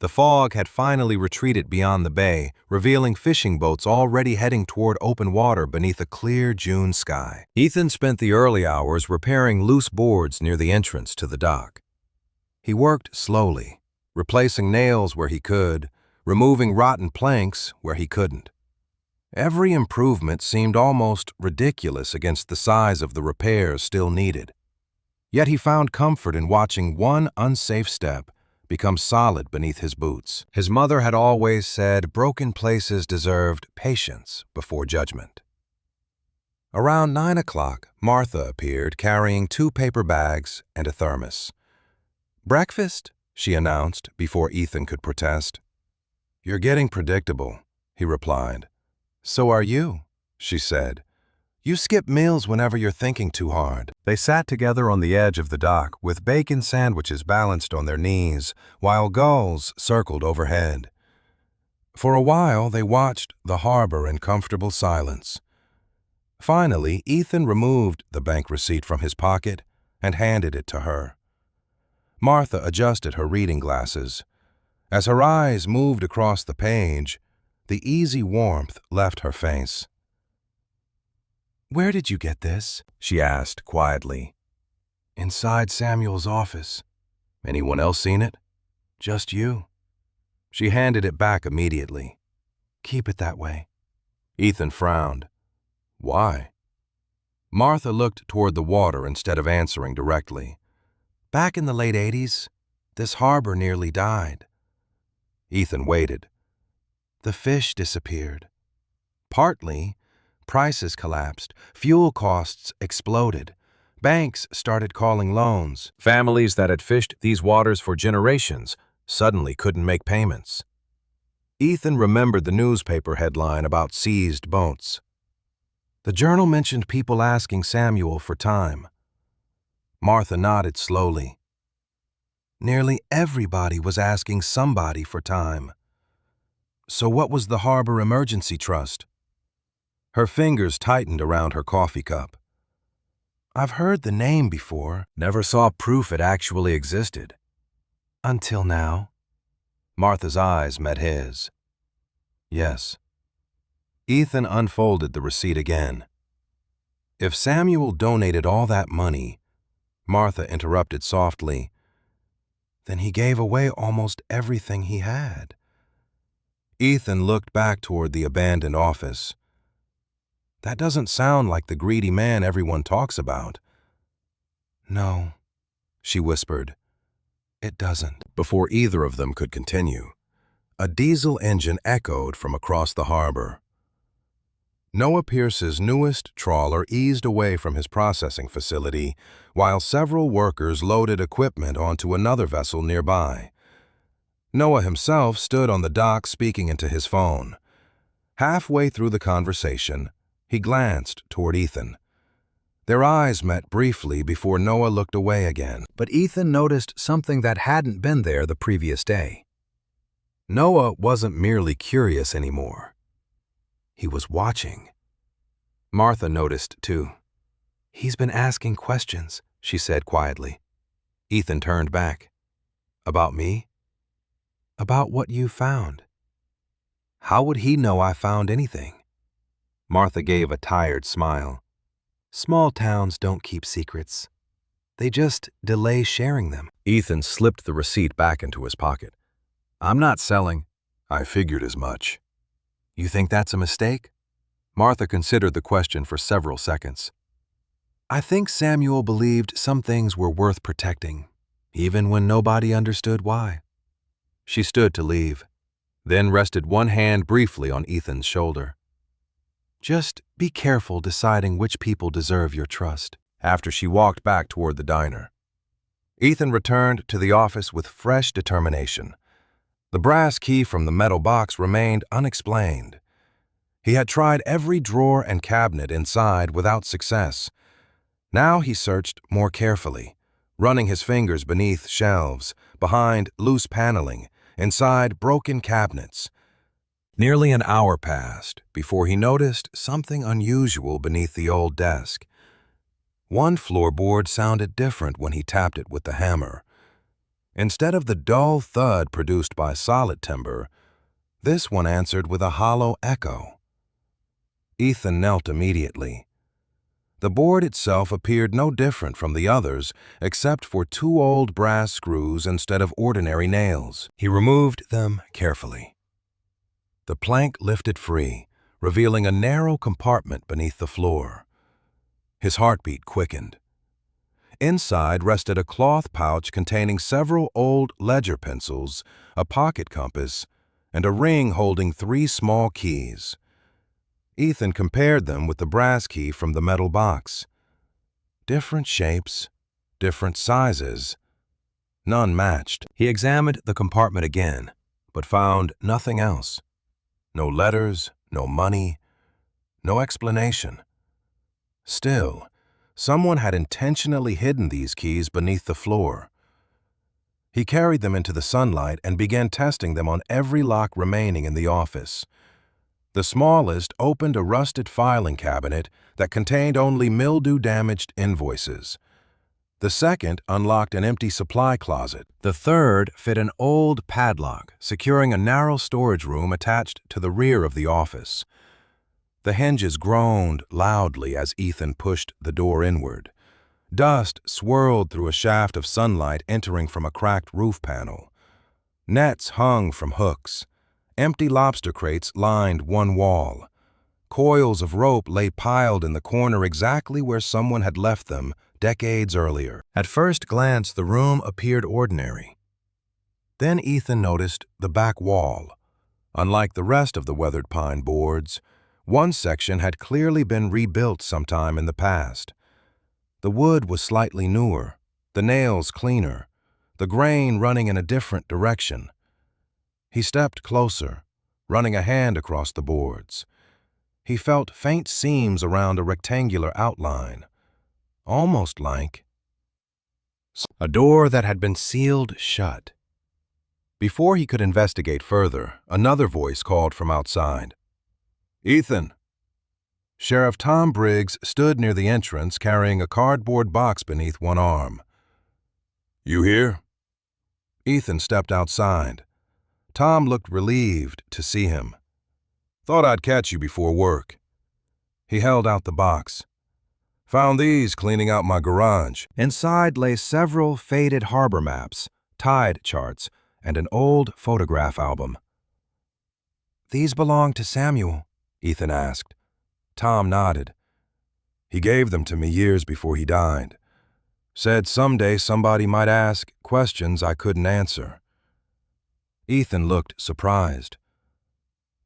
The fog had finally retreated beyond the bay, revealing fishing boats already heading toward open water beneath a clear June sky. Ethan spent the early hours repairing loose boards near the entrance to the dock. He worked slowly, replacing nails where he could, removing rotten planks where he couldn't. Every improvement seemed almost ridiculous against the size of the repairs still needed. Yet he found comfort in watching one unsafe step become solid beneath his boots. His mother had always said broken places deserved patience before judgment. Around 9 o'clock, Martha appeared carrying 2 paper bags and a thermos. "Breakfast?" she announced before Ethan could protest. "You're getting predictable," he replied. "So are you," she said. "You skip meals whenever you're thinking too hard." They sat together on the edge of the dock with bacon sandwiches balanced on their knees while gulls circled overhead. For a while, they watched the harbor in comfortable silence. Finally, Ethan removed the bank receipt from his pocket and handed it to her. Martha adjusted her reading glasses. As her eyes moved across the page, the easy warmth left her face. "Where did you get this?" she asked quietly. Inside Samuel's office. Anyone else seen it? Just you. She handed it back immediately. Keep it that way. Ethan frowned. Why? Martha looked toward the water instead of answering directly. Back in the late 80s, this harbor nearly died. Ethan waited. The fish disappeared. Partly, prices collapsed, fuel costs exploded. Banks started calling loans. Families that had fished these waters for generations suddenly couldn't make payments. Ethan remembered the newspaper headline about seized boats. The journal mentioned people asking Samuel for time. Martha nodded slowly. Nearly everybody was asking somebody for time. So what was the Harbor Emergency Trust? Her fingers tightened around her coffee cup. I've heard the name before, never saw proof it actually existed. Until now. Martha's eyes met his. Yes. Ethan unfolded the receipt again. If Samuel donated all that money, Martha interrupted softly, then he gave away almost everything he had. Ethan looked back toward the abandoned office. That doesn't sound like the greedy man everyone talks about. No, she whispered. It doesn't. Before either of them could continue, a diesel engine echoed from across the harbor. Noah Pierce's newest trawler eased away from his processing facility while several workers loaded equipment onto another vessel nearby. Noah himself stood on the dock speaking into his phone. Halfway through the conversation, he glanced toward Ethan. Their eyes met briefly before Noah looked away again. But Ethan noticed something that hadn't been there the previous day. Noah wasn't merely curious anymore. He was watching. Martha noticed, too. He's been asking questions, she said quietly. Ethan turned back. About me? About what you found. How would he know I found anything? Martha gave a tired smile. Small towns don't keep secrets. They just delay sharing them. Ethan slipped the receipt back into his pocket. I'm not selling. I figured as much. You think that's a mistake? Martha considered the question for several seconds. I think Samuel believed some things were worth protecting, even when nobody understood why. She stood to leave, then rested one hand briefly on Ethan's shoulder. Just be careful deciding which people deserve your trust. After she walked back toward the diner, Ethan returned to the office with fresh determination. The brass key from the metal box remained unexplained. He had tried every drawer and cabinet inside without success. Now he searched more carefully, running his fingers beneath shelves, behind loose paneling, inside broken cabinets. Nearly an hour passed before he noticed something unusual beneath the old desk. One floorboard sounded different when he tapped it with the hammer. Instead of the dull thud produced by solid timber, this one answered with a hollow echo. Ethan knelt immediately. The board itself appeared no different from the others except for two old brass screws instead of ordinary nails. He removed them carefully. The plank lifted free, revealing a narrow compartment beneath the floor. His heartbeat quickened. Inside rested a cloth pouch containing several old ledger pencils, a pocket compass, and a ring holding 3 small keys. Ethan compared them with the brass key from the metal box. Different shapes, different sizes. None matched. He examined the compartment again, but found nothing else. No letters, no money, no explanation. Still, someone had intentionally hidden these keys beneath the floor. He carried them into the sunlight and began testing them on every lock remaining in the office. The smallest opened a rusted filing cabinet that contained only mildew-damaged invoices. The second unlocked an empty supply closet. The third fit an old padlock, securing a narrow storage room attached to the rear of the office. The hinges groaned loudly as Ethan pushed the door inward. Dust swirled through a shaft of sunlight entering from a cracked roof panel. Nets hung from hooks. Empty lobster crates lined one wall. Coils of rope lay piled in the corner exactly where someone had left them decades earlier. At first glance, the room appeared ordinary. Then Ethan noticed the back wall. Unlike the rest of the weathered pine boards, one section had clearly been rebuilt sometime in the past. The wood was slightly newer, the nails cleaner, the grain running in a different direction. He stepped closer, running a hand across the boards. He felt faint seams around a rectangular outline, almost like a door that had been sealed shut. Before he could investigate further, another voice called from outside. "Ethan." Sheriff Tom Briggs stood near the entrance carrying a cardboard box beneath one arm. "You here?" Ethan stepped outside. Tom looked relieved to see him. "Thought I'd catch you before work." He held out the box. "Found these cleaning out my garage." Inside lay several faded harbor maps, tide charts, and an old photograph album. "These belong to Samuel?" Ethan asked. Tom nodded. "He gave them to me years before he died. Said someday somebody might ask questions I couldn't answer." Ethan looked surprised.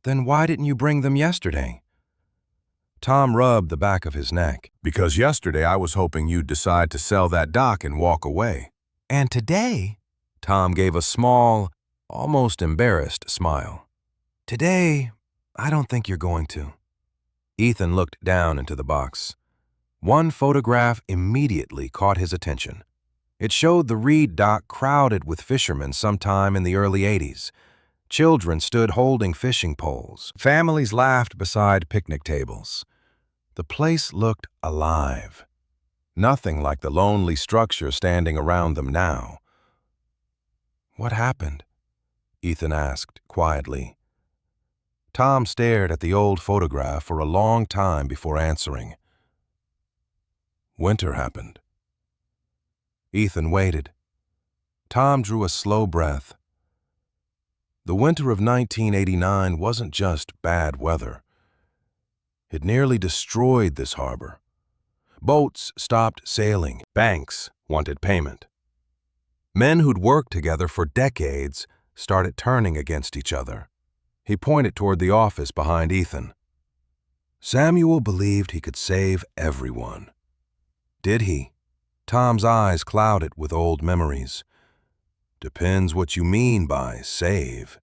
"Then why didn't you bring them yesterday?" Tom rubbed the back of his neck. "Because yesterday I was hoping you'd decide to sell that dock and walk away." "And today?" Tom gave a small, almost embarrassed smile. "Today, I don't think you're going to." Ethan looked down into the box. One photograph immediately caught his attention. It showed the Reed dock crowded with fishermen sometime in the early '80s. Children stood holding fishing poles. Families laughed beside picnic tables. The place looked alive. Nothing like the lonely structure standing around them now. "What happened?" Ethan asked quietly. Tom stared at the old photograph for a long time before answering. "Winter happened." Ethan waited. Tom drew a slow breath. The winter of 1989 wasn't just bad weather. It nearly destroyed this harbor. Boats stopped sailing. Banks wanted payment. Men who'd worked together for decades started turning against each other. He pointed toward the office behind Ethan. Samuel believed he could save everyone. Did he? Tom's eyes clouded with old memories. Depends what you mean by save.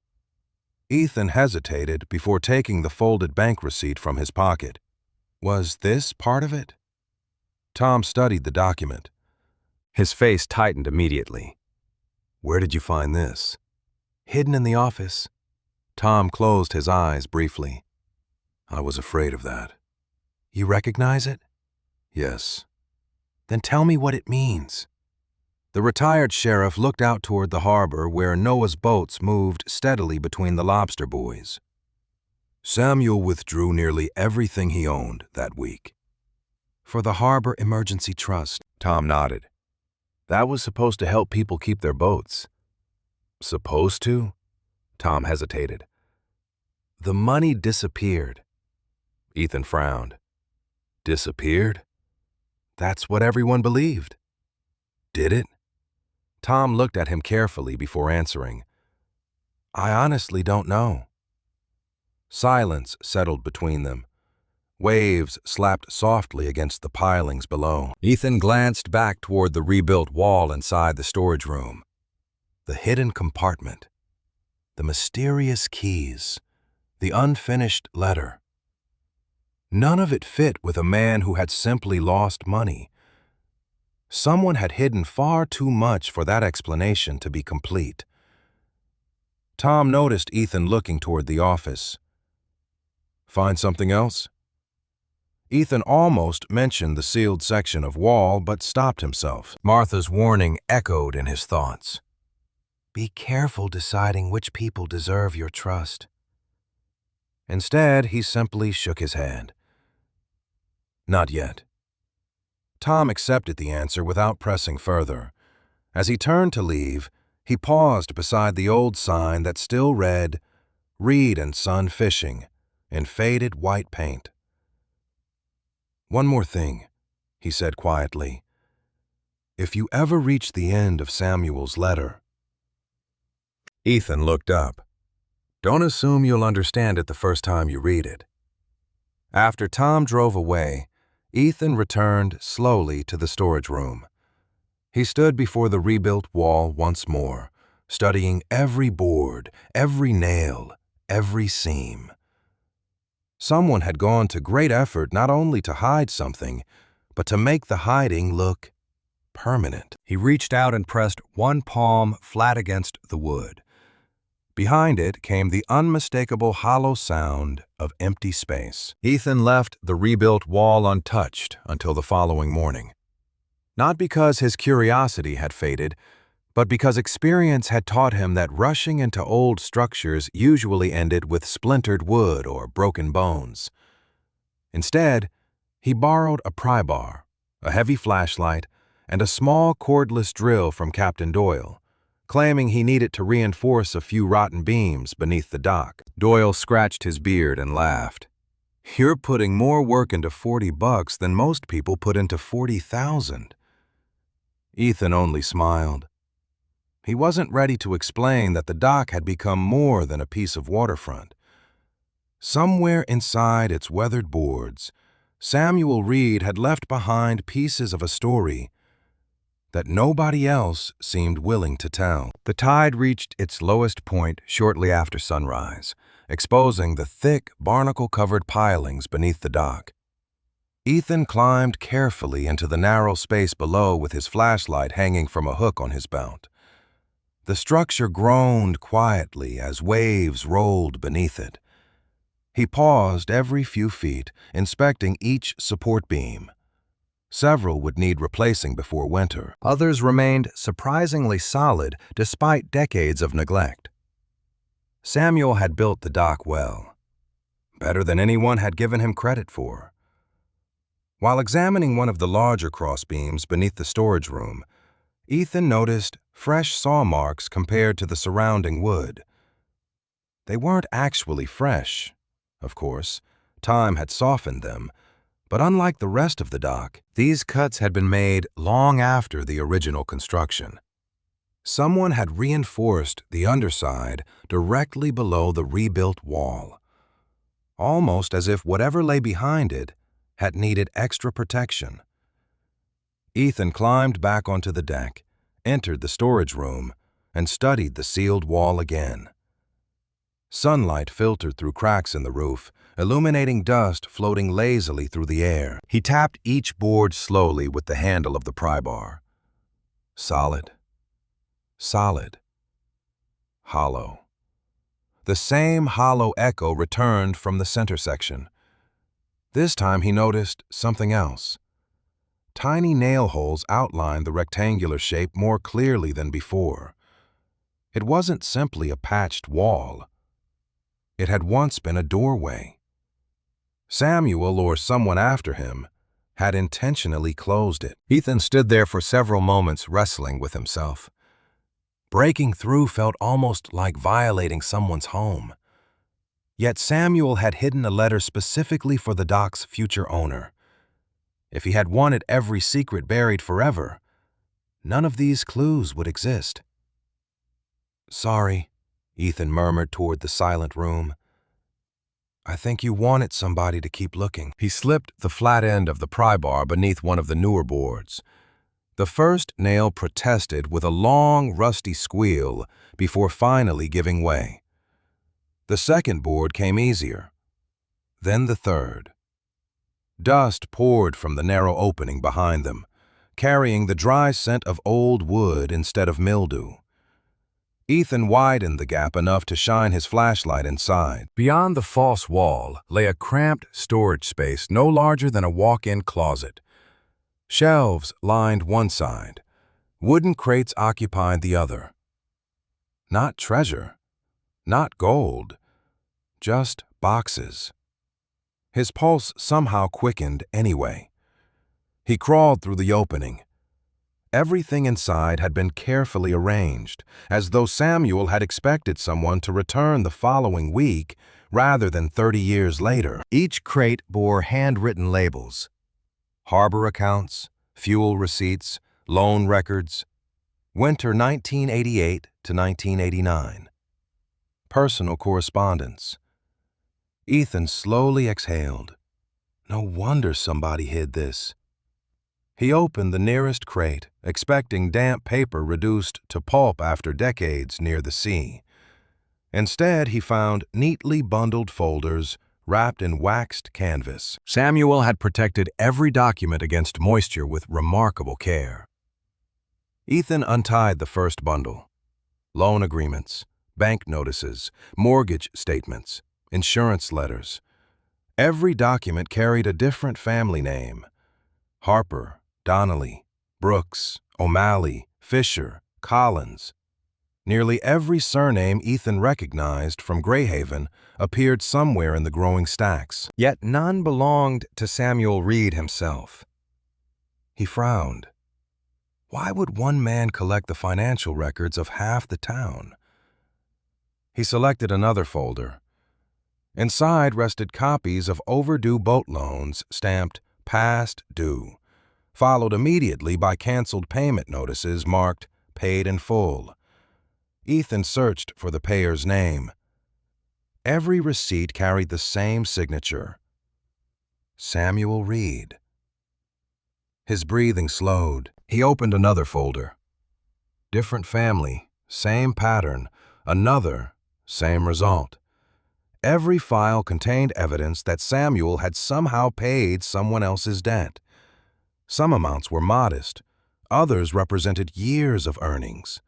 Ethan hesitated before taking the folded bank receipt from his pocket. Was this part of it? Tom studied the document. His face tightened immediately. "Where did you find this?" "Hidden in the office." Tom closed his eyes briefly. "I was afraid of that." "You recognize it?" "Yes." "Then tell me what it means." The retired sheriff looked out toward the harbor where Noah's boats moved steadily between the lobster buoys. Samuel withdrew nearly everything he owned that week. "For the Harbor Emergency Trust." Tom nodded. "That was supposed to help people keep their boats." "Supposed to?" Tom hesitated. "The money disappeared." Ethan frowned. "Disappeared?" "That's what everyone believed." "Did it?" Tom looked at him carefully before answering. "I honestly don't know." Silence settled between them. Waves slapped softly against the pilings below. Ethan glanced back toward the rebuilt wall inside the storage room. The hidden compartment. The mysterious keys. The unfinished letter. None of it fit with a man who had simply lost money. Someone had hidden far too much for that explanation to be complete. Tom noticed Ethan looking toward the office. "Find something else?" Ethan almost mentioned the sealed section of wall, but stopped himself. Martha's warning echoed in his thoughts. "Be careful deciding which people deserve your trust." Instead, he simply shook his head. "Not yet." Tom accepted the answer without pressing further. As he turned to leave, he paused beside the old sign that still read, "Reed and Son Fishing," in faded white paint. "One more thing," he said quietly. "If you ever reach the end of Samuel's letter—" Ethan looked up. "Don't assume you'll understand it the first time you read it." After Tom drove away, Ethan returned slowly to the storage room. He stood before the rebuilt wall once more, studying every board, every nail, every seam. Someone had gone to great effort not only to hide something, but to make the hiding look permanent. He reached out and pressed one palm flat against the wood. Behind it came the unmistakable hollow sound of empty space. Ethan left the rebuilt wall untouched until the following morning. Not because his curiosity had faded, but because experience had taught him that rushing into old structures usually ended with splintered wood or broken bones. Instead, he borrowed a pry bar, a heavy flashlight, and a small cordless drill from Captain Doyle, claiming he needed to reinforce a few rotten beams beneath the dock. Doyle scratched his beard and laughed. "You're putting more work into $40 than most people put into 40,000. Ethan only smiled. He wasn't ready to explain that the dock had become more than a piece of waterfront. Somewhere inside its weathered boards, Samuel Reed had left behind pieces of a story that nobody else seemed willing to tell. The tide reached its lowest point shortly after sunrise, exposing the thick, barnacle-covered pilings beneath the dock. Ethan climbed carefully into the narrow space below with his flashlight hanging from a hook on his belt. The structure groaned quietly as waves rolled beneath it. He paused every few feet, inspecting each support beam. Several would need replacing before winter. Others remained surprisingly solid despite decades of neglect. Samuel had built the dock well, better than anyone had given him credit for. While examining one of the larger crossbeams beneath the storage room, Ethan noticed fresh saw marks compared to the surrounding wood. They weren't actually fresh, of course. Time had softened them, but unlike the rest of the dock, these cuts had been made long after the original construction. Someone had reinforced the underside directly below the rebuilt wall, almost as if whatever lay behind it had needed extra protection. Ethan climbed back onto the deck, entered the storage room, and studied the sealed wall again. Sunlight filtered through cracks in the roof, illuminating dust floating lazily through the air. He tapped each board slowly with the handle of the pry bar. Solid. Solid. Hollow. The same hollow echo returned from the center section. This time he noticed something else. Tiny nail holes outlined the rectangular shape more clearly than before. It wasn't simply a patched wall. It had once been a doorway. Samuel, or someone after him, had intentionally closed it. Ethan stood there for several moments wrestling with himself. Breaking through felt almost like violating someone's home. Yet Samuel had hidden a letter specifically for the dock's future owner. If he had wanted every secret buried forever, none of these clues would exist. "Sorry," Ethan murmured toward the silent room. "I think you wanted somebody to keep looking." He slipped the flat end of the pry bar beneath one of the newer boards. The first nail protested with a long, rusty squeal before finally giving way. The second board came easier. Then the third. Dust poured from the narrow opening behind them, carrying the dry scent of old wood instead of mildew. Ethan widened the gap enough to shine his flashlight inside. Beyond the false wall lay a cramped storage space no larger than a walk-in closet. Shelves lined one side. Wooden crates occupied the other. Not treasure, not gold, just boxes. His pulse somehow quickened anyway. He crawled through the opening. Everything inside had been carefully arranged, as though Samuel had expected someone to return the following week rather than 30 years later. Each crate bore handwritten labels: harbor accounts, fuel receipts, loan records, winter 1988 to 1989, personal correspondence. Ethan slowly exhaled. No wonder somebody hid this. He opened the nearest crate, expecting damp paper reduced to pulp after decades near the sea. Instead, he found neatly bundled folders wrapped in waxed canvas. Samuel had protected every document against moisture with remarkable care. Ethan untied the first bundle. Loan agreements, bank notices, mortgage statements, insurance letters. Every document carried a different family name: Harper, Donnelly, Brooks, O'Malley, Fisher, Collins. Nearly every surname Ethan recognized from Greyhaven appeared somewhere in the growing stacks. Yet none belonged to Samuel Reed himself. He frowned. Why would one man collect the financial records of half the town? He selected another folder. Inside rested copies of overdue boat loans stamped "Past Due," followed immediately by canceled payment notices marked "Paid in Full." Ethan searched for the payer's name. Every receipt carried the same signature: Samuel Reed. His breathing slowed. He opened another folder. Different family, same pattern, another, same result. Every file contained evidence that Samuel had somehow paid someone else's debt. Some amounts were modest, others represented years of earnings.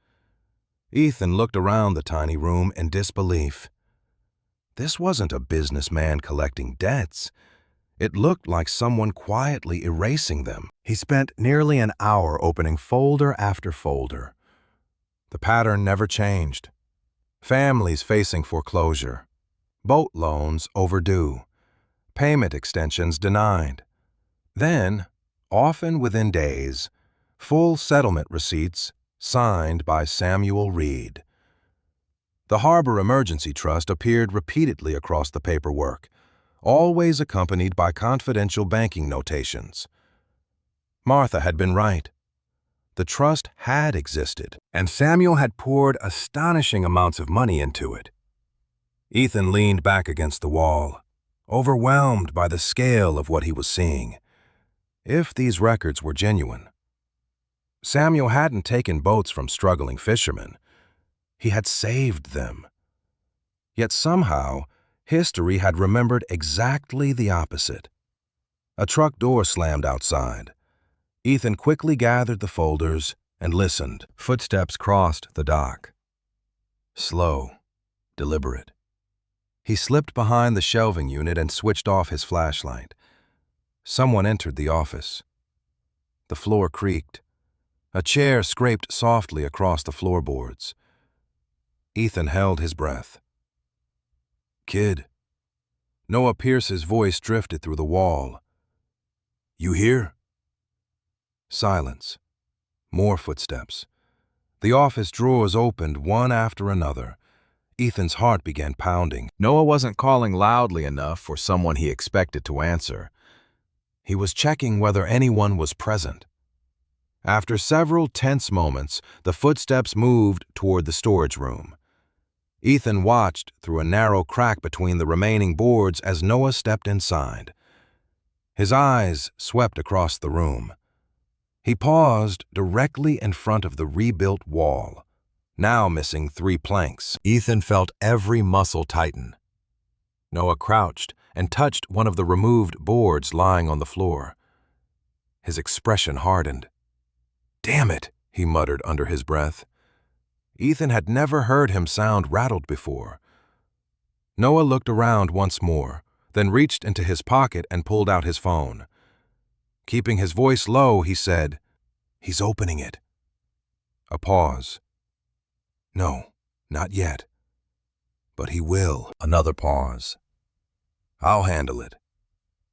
Ethan looked around the tiny room in disbelief. This wasn't a businessman collecting debts. It looked like someone quietly erasing them. He spent nearly an hour opening folder after folder. The pattern never changed. Families facing foreclosure, boat loans overdue, payment extensions denied. Then, often within days, full settlement receipts signed by Samuel Reed. The Harbor Emergency Trust appeared repeatedly across the paperwork, always accompanied by confidential banking notations. Martha had been right. The trust had existed, and Samuel had poured astonishing amounts of money into it. Ethan leaned back against the wall, overwhelmed by the scale of what he was seeing. If these records were genuine, Samuel hadn't taken boats from struggling fishermen. He had saved them. Yet somehow, history had remembered exactly the opposite. A truck door slammed outside. Ethan quickly gathered the folders and listened. Footsteps crossed the dock. Slow, deliberate. He slipped behind the shelving unit and switched off his flashlight. Someone entered the office. The floor creaked. A chair scraped softly across the floorboards. Ethan held his breath. "Kid." Noah Pierce's voice drifted through the wall. "You here?" Silence. More footsteps. The office drawers opened one after another. Ethan's heart began pounding. Noah wasn't calling loudly enough for someone he expected to answer. He was checking whether anyone was present. After several tense moments, the footsteps moved toward the storage room. Ethan watched through a narrow crack between the remaining boards as Noah stepped inside. His eyes swept across the room. He paused directly in front of the rebuilt wall, now missing 3 planks. Ethan felt every muscle tighten. Noah crouched and touched one of the removed boards lying on the floor. His expression hardened. "Damn it," he muttered under his breath. Ethan had never heard him sound rattled before. Noah looked around once more, then reached into his pocket and pulled out his phone. Keeping his voice low, he said, "He's opening it." A pause. "No, not yet. But he will." Another pause. "I'll handle it."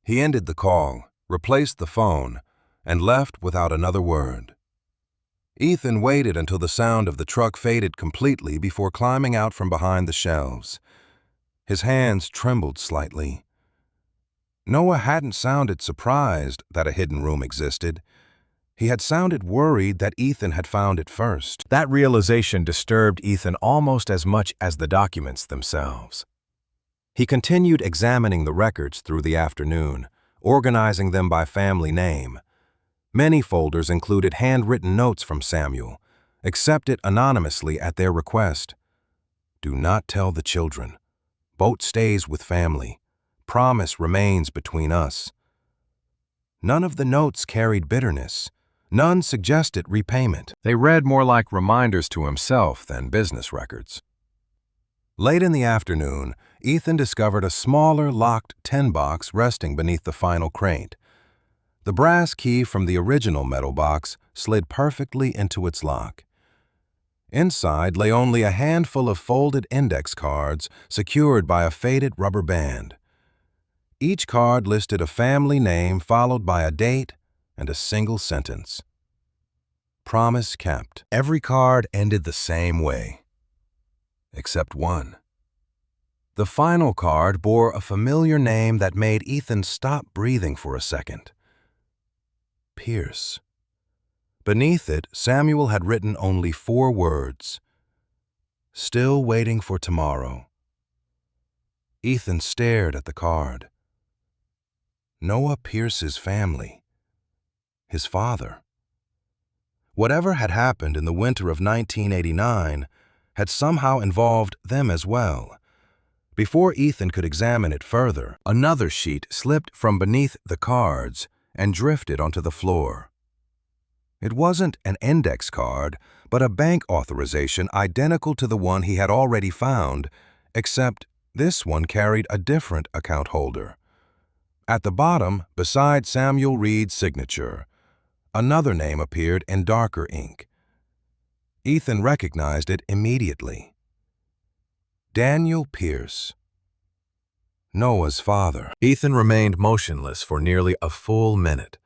He ended the call, replaced the phone, and left without another word. Ethan waited until the sound of the truck faded completely before climbing out from behind the shelves. His hands trembled slightly. Noah hadn't sounded surprised that a hidden room existed. He had sounded worried that Ethan had found it first. That realization disturbed Ethan almost as much as the documents themselves. He continued examining the records through the afternoon, organizing them by family name. Many folders included handwritten notes from Samuel, accepted anonymously at their request. Do not tell the children. Boat stays with family. Promise remains between us. None of the notes carried bitterness. None suggested repayment. They read more like reminders to himself than business records. Late in the afternoon, Ethan discovered a smaller, locked tin box resting beneath the final crate. The brass key from the original metal box slid perfectly into its lock. Inside lay only a handful of folded index cards secured by a faded rubber band. Each card listed a family name followed by a date and a single sentence. Promise kept. Every card ended the same way, except one. The final card bore a familiar name that made Ethan stop breathing for a second. Pierce. Beneath it, Samuel had written only 4 words. Still waiting for tomorrow. Ethan stared at the card. Noah Pierce's family. His father. Whatever had happened in the winter of 1989 had somehow involved them as well. Before Ethan could examine it further, another sheet slipped from beneath the cards and drifted onto the floor. It wasn't an index card, but a bank authorization identical to the one he had already found, except this one carried a different account holder. At the bottom, beside Samuel Reed's signature, another name appeared in darker ink. Ethan recognized it immediately. Daniel Pierce. Noah's father. Ethan remained motionless for nearly a full minute,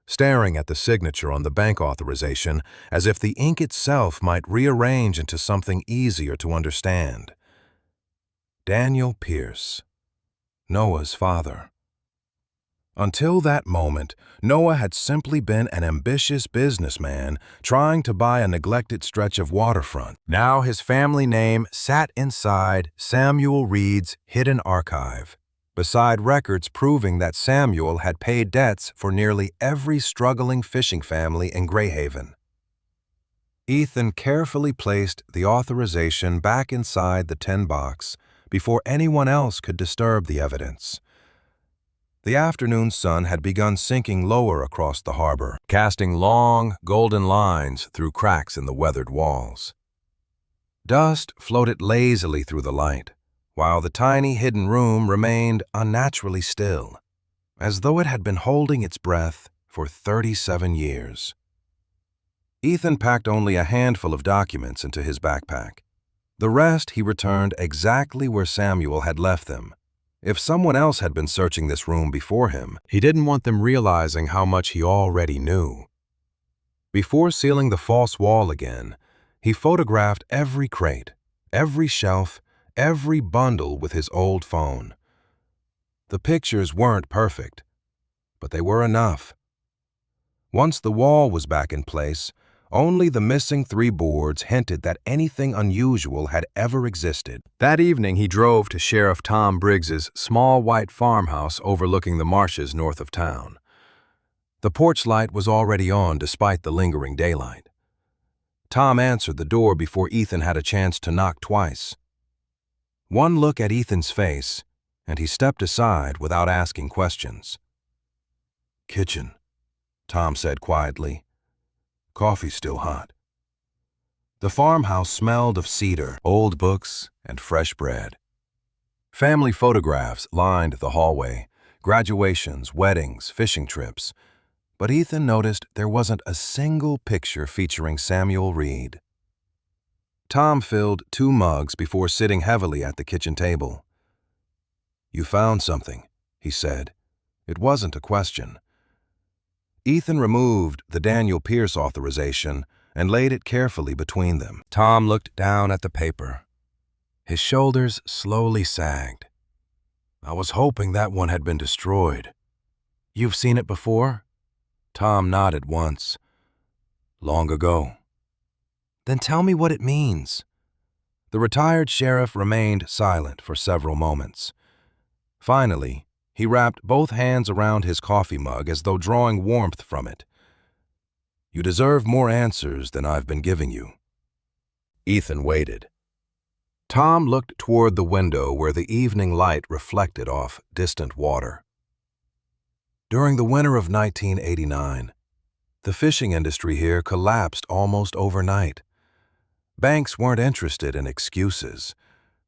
staring at the signature on the bank authorization as if the ink itself might rearrange into something easier to understand. Daniel Pierce. Noah's father. Until that moment, Noah had simply been an ambitious businessman trying to buy a neglected stretch of waterfront. Now his family name sat inside Samuel Reed's hidden archive, beside records proving that Samuel had paid debts for nearly every struggling fishing family in Greyhaven. Ethan carefully placed the authorization back inside the tin box before anyone else could disturb the evidence. The afternoon sun had begun sinking lower across the harbor, casting long, golden lines through cracks in the weathered walls. Dust floated lazily through the light, while the tiny hidden room remained unnaturally still, as though it had been holding its breath for 37 years. Ethan packed only a handful of documents into his backpack. The rest he returned exactly where Samuel had left them. If someone else had been searching this room before him, he didn't want them realizing how much he already knew. Before sealing the false wall again, he photographed every crate, every shelf, every bundle with his old phone. The pictures weren't perfect, but they were enough. Once the wall was back in place, only the missing 3 boards hinted that anything unusual had ever existed. That evening he drove to Sheriff Tom Briggs's small white farmhouse overlooking the marshes north of town. The porch light was already on despite the lingering daylight. Tom answered the door before Ethan had a chance to knock twice. One look at Ethan's face, and he stepped aside without asking questions. "Kitchen," Tom said quietly. "Coffee's still hot." The farmhouse smelled of cedar, old books, and fresh bread. Family photographs lined the hallway, graduations, weddings, fishing trips, but Ethan noticed there wasn't a single picture featuring Samuel Reed. Tom filled 2 mugs before sitting heavily at the kitchen table. "You found something," he said. It wasn't a question. Ethan removed the Daniel Pierce authorization and laid it carefully between them. Tom looked down at the paper. His shoulders slowly sagged. I was hoping that one had been destroyed. You've seen it before? Tom nodded once. Long ago. Then tell me what it means. The retired sheriff remained silent for several moments. Finally, he wrapped both hands around his coffee mug as though drawing warmth from it. You deserve more answers than I've been giving you. Ethan waited. Tom looked toward the window where the evening light reflected off distant water. During the winter of 1989, the fishing industry here collapsed almost overnight. Banks weren't interested in excuses.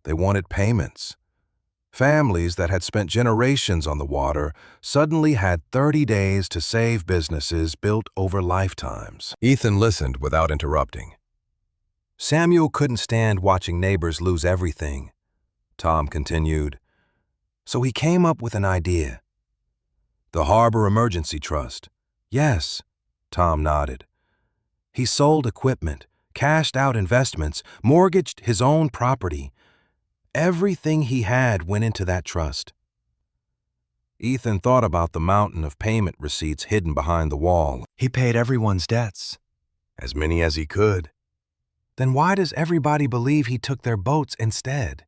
They wanted payments. Families that had spent generations on the water suddenly had 30 days to save businesses built over lifetimes. Ethan listened without interrupting. Samuel couldn't stand watching neighbors lose everything, Tom continued. So he came up with an idea. The Harbor Emergency Trust. Yes, Tom nodded. He sold equipment, cashed out investments, mortgaged his own property. Everything he had went into that trust. Ethan thought about the mountain of payment receipts hidden behind the wall. He paid everyone's debts, as many as he could. Then why does everybody believe he took their boats instead?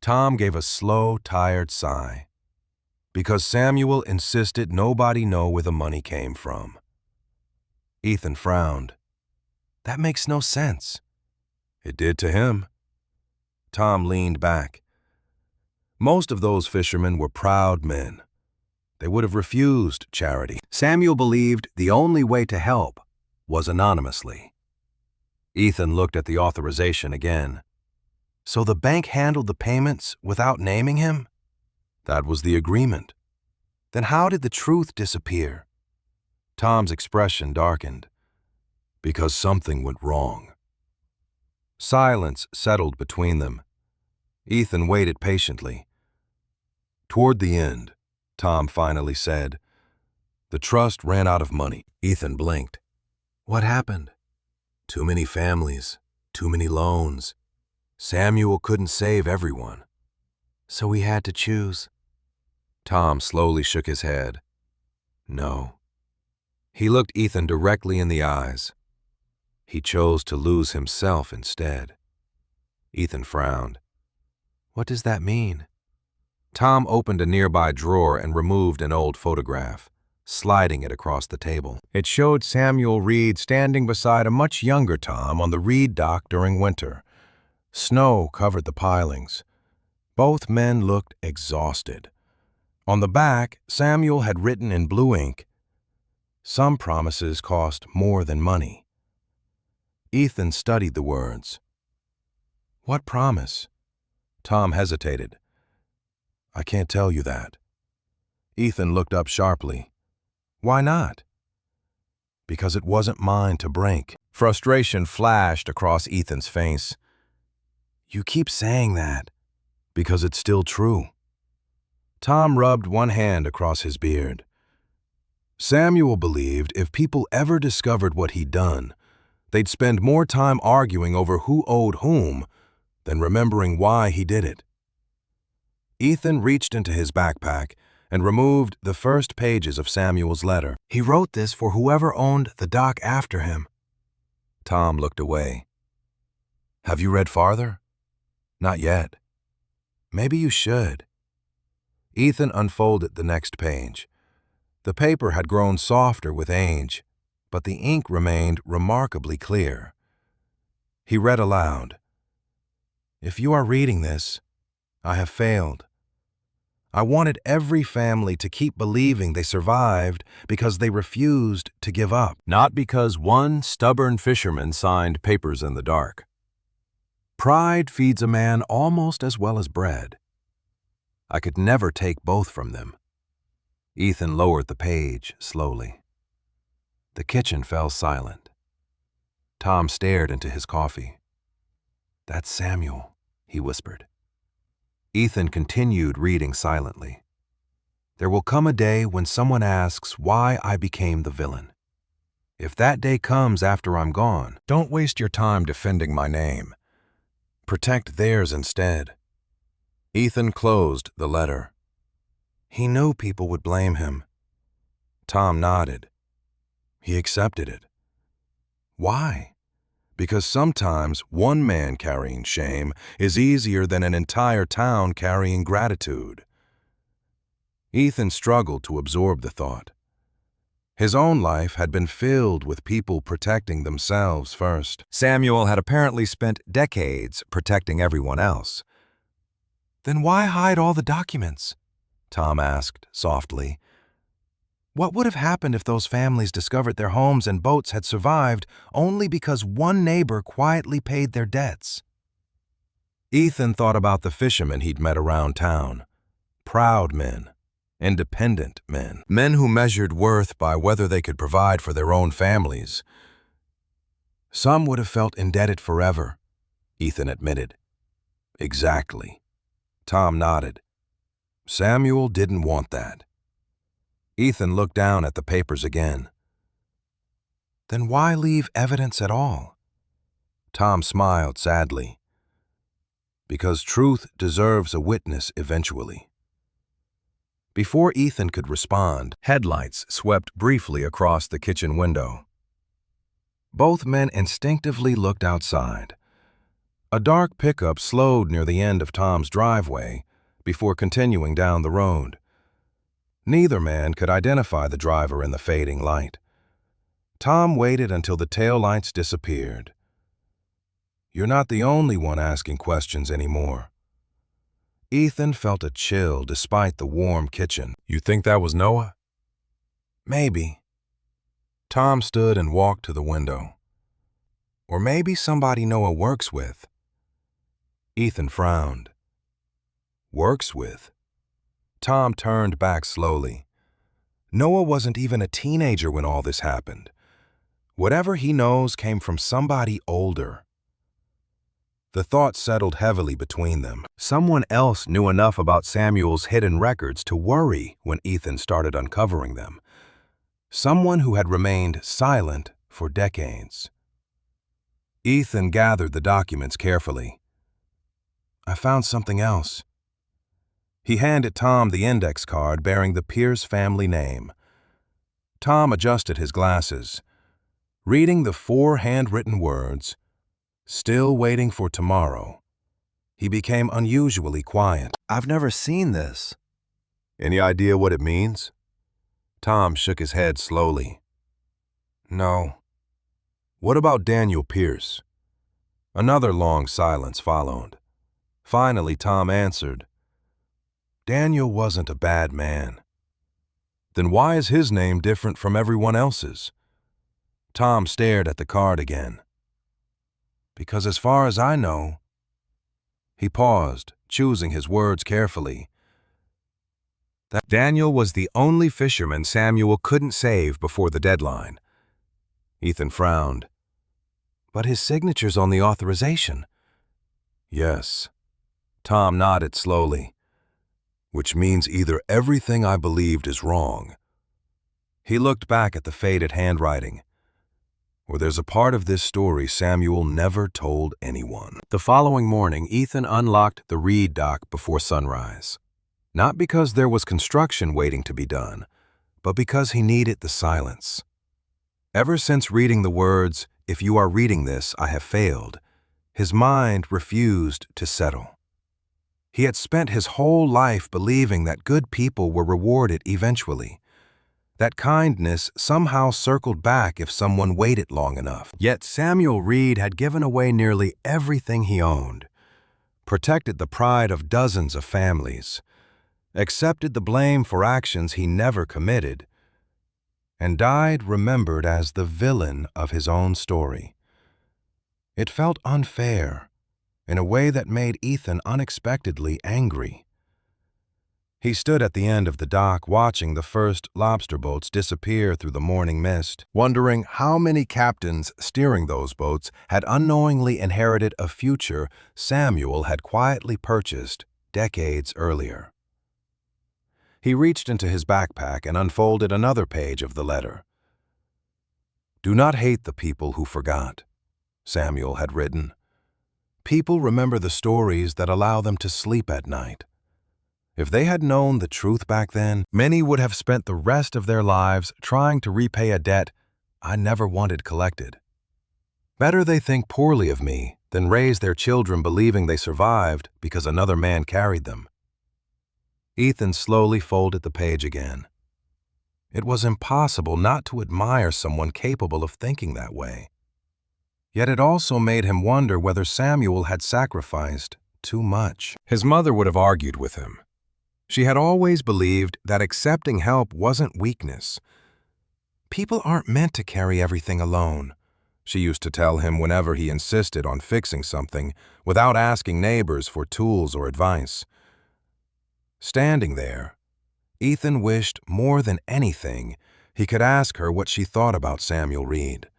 Tom gave a slow, tired sigh. Because Samuel insisted nobody know where the money came from. Ethan frowned. That makes no sense. It did to him. Tom leaned back. Most of those fishermen were proud men. They would have refused charity. Samuel believed the only way to help was anonymously. Ethan looked at the authorization again. So the bank handled the payments without naming him? That was the agreement. Then how did the truth disappear? Tom's expression darkened. Because something went wrong. Silence settled between them. Ethan waited patiently. Toward the end, Tom finally said, the trust ran out of money. Ethan blinked. What happened? Too many families, too many loans. Samuel couldn't save everyone. So he had to choose. Tom slowly shook his head. No. He looked Ethan directly in the eyes. He chose to lose himself instead. Ethan frowned. What does that mean? Tom opened a nearby drawer and removed an old photograph, sliding it across the table. It showed Samuel Reed standing beside a much younger Tom on the Reed dock during winter. Snow covered the pilings. Both men looked exhausted. On the back, Samuel had written in blue ink, some promises cost more than money. Ethan studied the words. What promise? Tom hesitated. I can't tell you that. Ethan looked up sharply. Why not? Because it wasn't mine to break. Frustration flashed across Ethan's face. You keep saying that. Because it's still true. Tom rubbed one hand across his beard. Samuel believed if people ever discovered what he'd done, they'd spend more time arguing over who owed whom than remembering why he did it. Ethan reached into his backpack and removed the first pages of Samuel's letter. He wrote this for whoever owned the dock after him. Tom looked away. Have you read farther? Not yet. Maybe you should. Ethan unfolded the next page. The paper had grown softer with age, but the ink remained remarkably clear. He read aloud. If you are reading this, I have failed. I wanted every family to keep believing they survived because they refused to give up. Not because one stubborn fisherman signed papers in the dark. Pride feeds a man almost as well as bread. I could never take both from them. Ethan lowered the page slowly. The kitchen fell silent. Tom stared into his coffee. That's Samuel, he whispered. Ethan continued reading silently. There will come a day when someone asks why I became the villain. If that day comes after I'm gone, don't waste your time defending my name. Protect theirs instead. Ethan closed the letter. He knew people would blame him. Tom nodded. He accepted it. Why? Because sometimes one man carrying shame is easier than an entire town carrying gratitude. Ethan struggled to absorb the thought. His own life had been filled with people protecting themselves first. Samuel had apparently spent decades protecting everyone else. Then why hide all the documents? Tom asked softly. What would have happened if those families discovered their homes and boats had survived only because one neighbor quietly paid their debts? Ethan thought about the fishermen he'd met around town. Proud men. Independent men. Men who measured worth by whether they could provide for their own families. Some would have felt indebted forever, Ethan admitted. Exactly. Tom nodded. Samuel didn't want that. Ethan looked down at the papers again. Then why leave evidence at all? Tom smiled sadly. Because truth deserves a witness eventually. Before Ethan could respond, headlights swept briefly across the kitchen window. Both men instinctively looked outside. A dark pickup slowed near the end of Tom's driveway before continuing down the road. Neither man could identify the driver in the fading light. Tom waited until the taillights disappeared. You're not the only one asking questions anymore. Ethan felt a chill despite the warm kitchen. You think that was Noah? Maybe. Tom stood and walked to the window. Or maybe somebody Noah works with. Ethan frowned. Works with? Tom turned back slowly. Noah wasn't even a teenager when all this happened. Whatever he knows came from somebody older. The thought settled heavily between them. Someone else knew enough about Samuel's hidden records to worry when Ethan started uncovering them. Someone who had remained silent for decades. Ethan gathered the documents carefully. I found something else. He handed Tom the index card bearing the Pierce family name. Tom adjusted his glasses. Reading the 4 handwritten words, "Still waiting for tomorrow," he became unusually quiet. I've never seen this. Any idea what it means? Tom shook his head slowly. No. What about Daniel Pierce? Another long silence followed. Finally, Tom answered. Daniel wasn't a bad man. Then why is his name different from everyone else's? Tom stared at the card again. Because as far as I know... He paused, choosing his words carefully. That Daniel was the only fisherman Samuel couldn't save before the deadline. Ethan frowned. But his signature's on the authorization. Yes. Tom nodded slowly. Which means either everything I believed is wrong. He looked back at the faded handwriting. Or there's a part of this story Samuel never told anyone. The following morning, Ethan unlocked the Reed dock before sunrise. Not because there was construction waiting to be done, but because he needed the silence. Ever since reading the words, "If you are reading this, I have failed," his mind refused to settle. He had spent his whole life believing that good people were rewarded eventually. That kindness somehow circled back if someone waited long enough. Yet Samuel Reed had given away nearly everything he owned, protected the pride of dozens of families, accepted the blame for actions he never committed, and died remembered as the villain of his own story. It felt unfair, in a way that made Ethan unexpectedly angry. He stood at the end of the dock watching the first lobster boats disappear through the morning mist, wondering how many captains steering those boats had unknowingly inherited a future Samuel had quietly purchased decades earlier. He reached into his backpack and unfolded another page of the letter. "Do not hate the people who forgot," Samuel had written. "People remember the stories that allow them to sleep at night. If they had known the truth back then, many would have spent the rest of their lives trying to repay a debt I never wanted collected. Better they think poorly of me than raise their children believing they survived because another man carried them." Ethan slowly folded the page again. It was impossible not to admire someone capable of thinking that way. Yet it also made him wonder whether Samuel had sacrificed too much. His mother would have argued with him. She had always believed that accepting help wasn't weakness. "People aren't meant to carry everything alone," she used to tell him whenever he insisted on fixing something without asking neighbors for tools or advice. Standing there, Ethan wished more than anything he could ask her what she thought about Samuel Reed.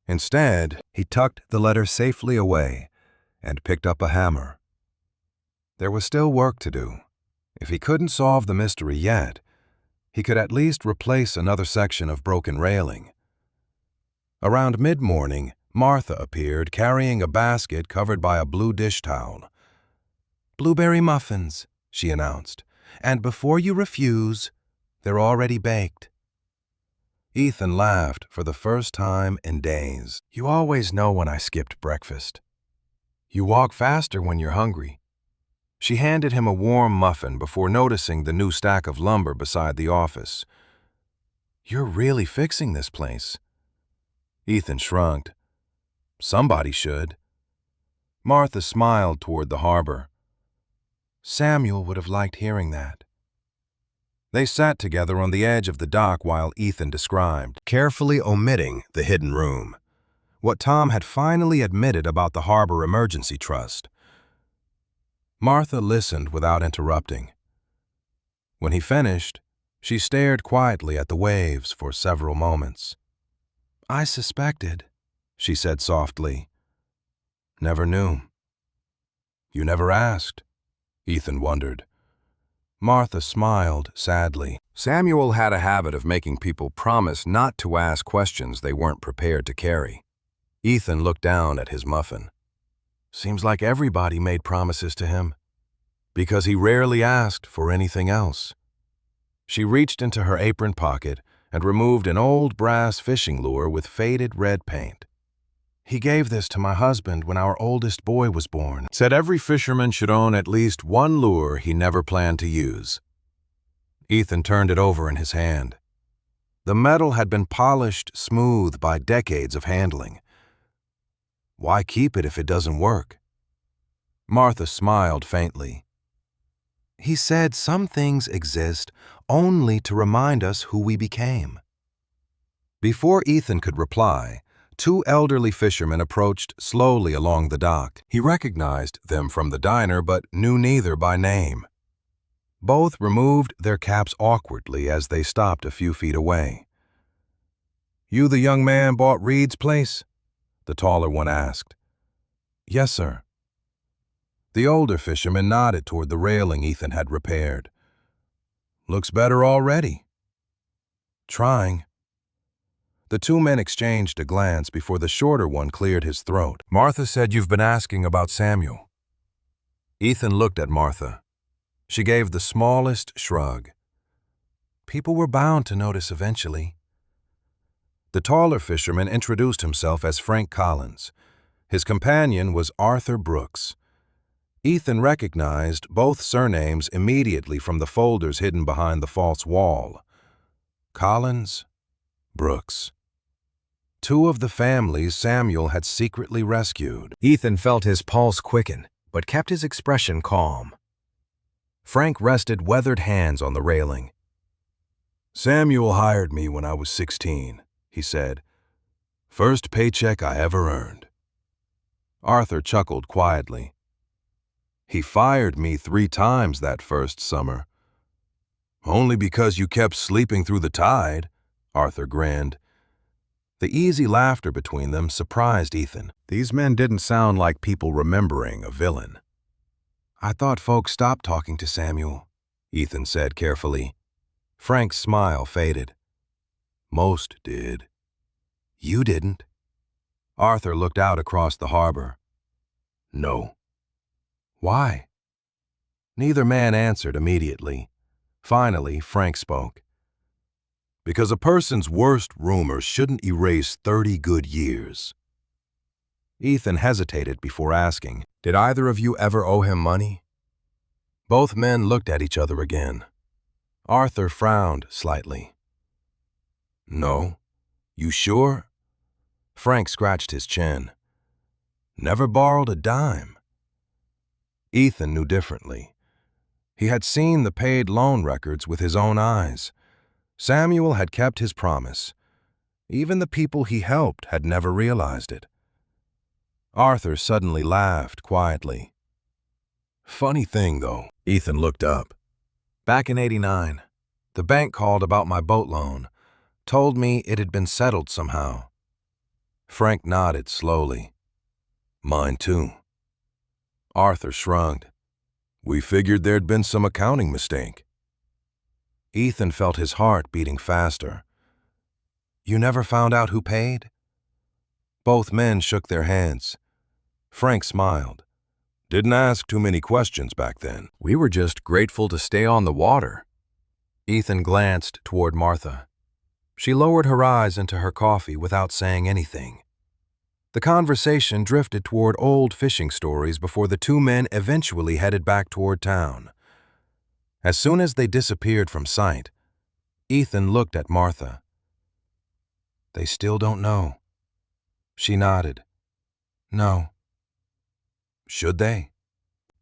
Instead, he tucked the letter safely away and picked up a hammer. There was still work to do. If he couldn't solve the mystery yet, he could at least replace another section of broken railing. Around mid-morning, Martha appeared carrying a basket covered by a blue dish towel. "Blueberry muffins," she announced, "and before you refuse, they're already baked." Ethan laughed for the first time in days. "You always know when I skipped breakfast. You walk faster when you're hungry." She handed him a warm muffin before noticing the new stack of lumber beside the office. "You're really fixing this place." Ethan shrugged. "Somebody should." Martha smiled toward the harbor. Samuel would have liked hearing that. They sat together on the edge of the dock while Ethan described, carefully omitting the hidden room, what Tom had finally admitted about the Harbor Emergency Trust. Martha listened without interrupting. When he finished, she stared quietly at the waves for several moments. "I suspected," she said softly. "Never knew." "You never asked," Ethan wondered. Martha smiled sadly. Samuel had a habit of making people promise not to ask questions they weren't prepared to carry. Ethan looked down at his muffin. Seems like everybody made promises to him, because he rarely asked for anything else. She reached into her apron pocket and removed an old brass fishing lure with faded red paint. "He gave this to my husband when our oldest boy was born. Said every fisherman should own at least one lure he never planned to use." Ethan turned it over in his hand. The metal had been polished smooth by decades of handling. Why keep it if it doesn't work? Martha smiled faintly. "He said some things exist only to remind us who we became." Before Ethan could reply, two elderly fishermen approached slowly along the dock. He recognized them from the diner but knew neither by name. Both removed their caps awkwardly as they stopped a few feet away. "You the young man bought Reed's place?" the taller one asked. "Yes, sir." The older fisherman nodded toward the railing Ethan had repaired. "Looks better already." "Trying." The two men exchanged a glance before the shorter one cleared his throat. "Martha said you've been asking about Samuel." Ethan looked at Martha. She gave the smallest shrug. "People were bound to notice eventually." The taller fisherman introduced himself as Frank Collins. His companion was Arthur Brooks. Ethan recognized both surnames immediately from the folders hidden behind the false wall. Collins, Brooks. Two of the families Samuel had secretly rescued. Ethan felt his pulse quicken, but kept his expression calm. Frank rested weathered hands on the railing. "Samuel hired me when I was 16, he said. "First paycheck I ever earned." Arthur chuckled quietly. "He fired me 3 times that first summer." "Only because you kept sleeping through the tide," Arthur grinned. The easy laughter between them surprised Ethan. These men didn't sound like people remembering a villain. "I thought folks stopped talking to Samuel," Ethan said carefully. Frank's smile faded. Most did. You didn't. Arthur looked out across the harbor. No. Why? Neither man answered immediately. Finally, Frank spoke. Because a person's worst rumor shouldn't erase 30 good years. Ethan hesitated before asking, Did either of you ever owe him money? Both men looked at each other again. Arthur frowned slightly. No. You sure? Frank scratched his chin. Never borrowed a dime. Ethan knew differently. He had seen the paid loan records with his own eyes. Samuel had kept his promise. Even the people he helped had never realized it. Arthur suddenly laughed quietly. Funny thing, though. Ethan looked up. Back in '89, the bank called about my boat loan, told me it had been settled somehow. Frank nodded slowly. Mine too. Arthur shrugged. We figured there'd been some accounting mistake. Ethan felt his heart beating faster. You never found out who paid? Both men shook their heads. Frank smiled. Didn't ask too many questions back then. We were just grateful to stay on the water. Ethan glanced toward Martha. She lowered her eyes into her coffee without saying anything. The conversation drifted toward old fishing stories before the two men eventually headed back toward town. As soon as they disappeared from sight, Ethan looked at Martha. They still don't know. She nodded. No. Should they?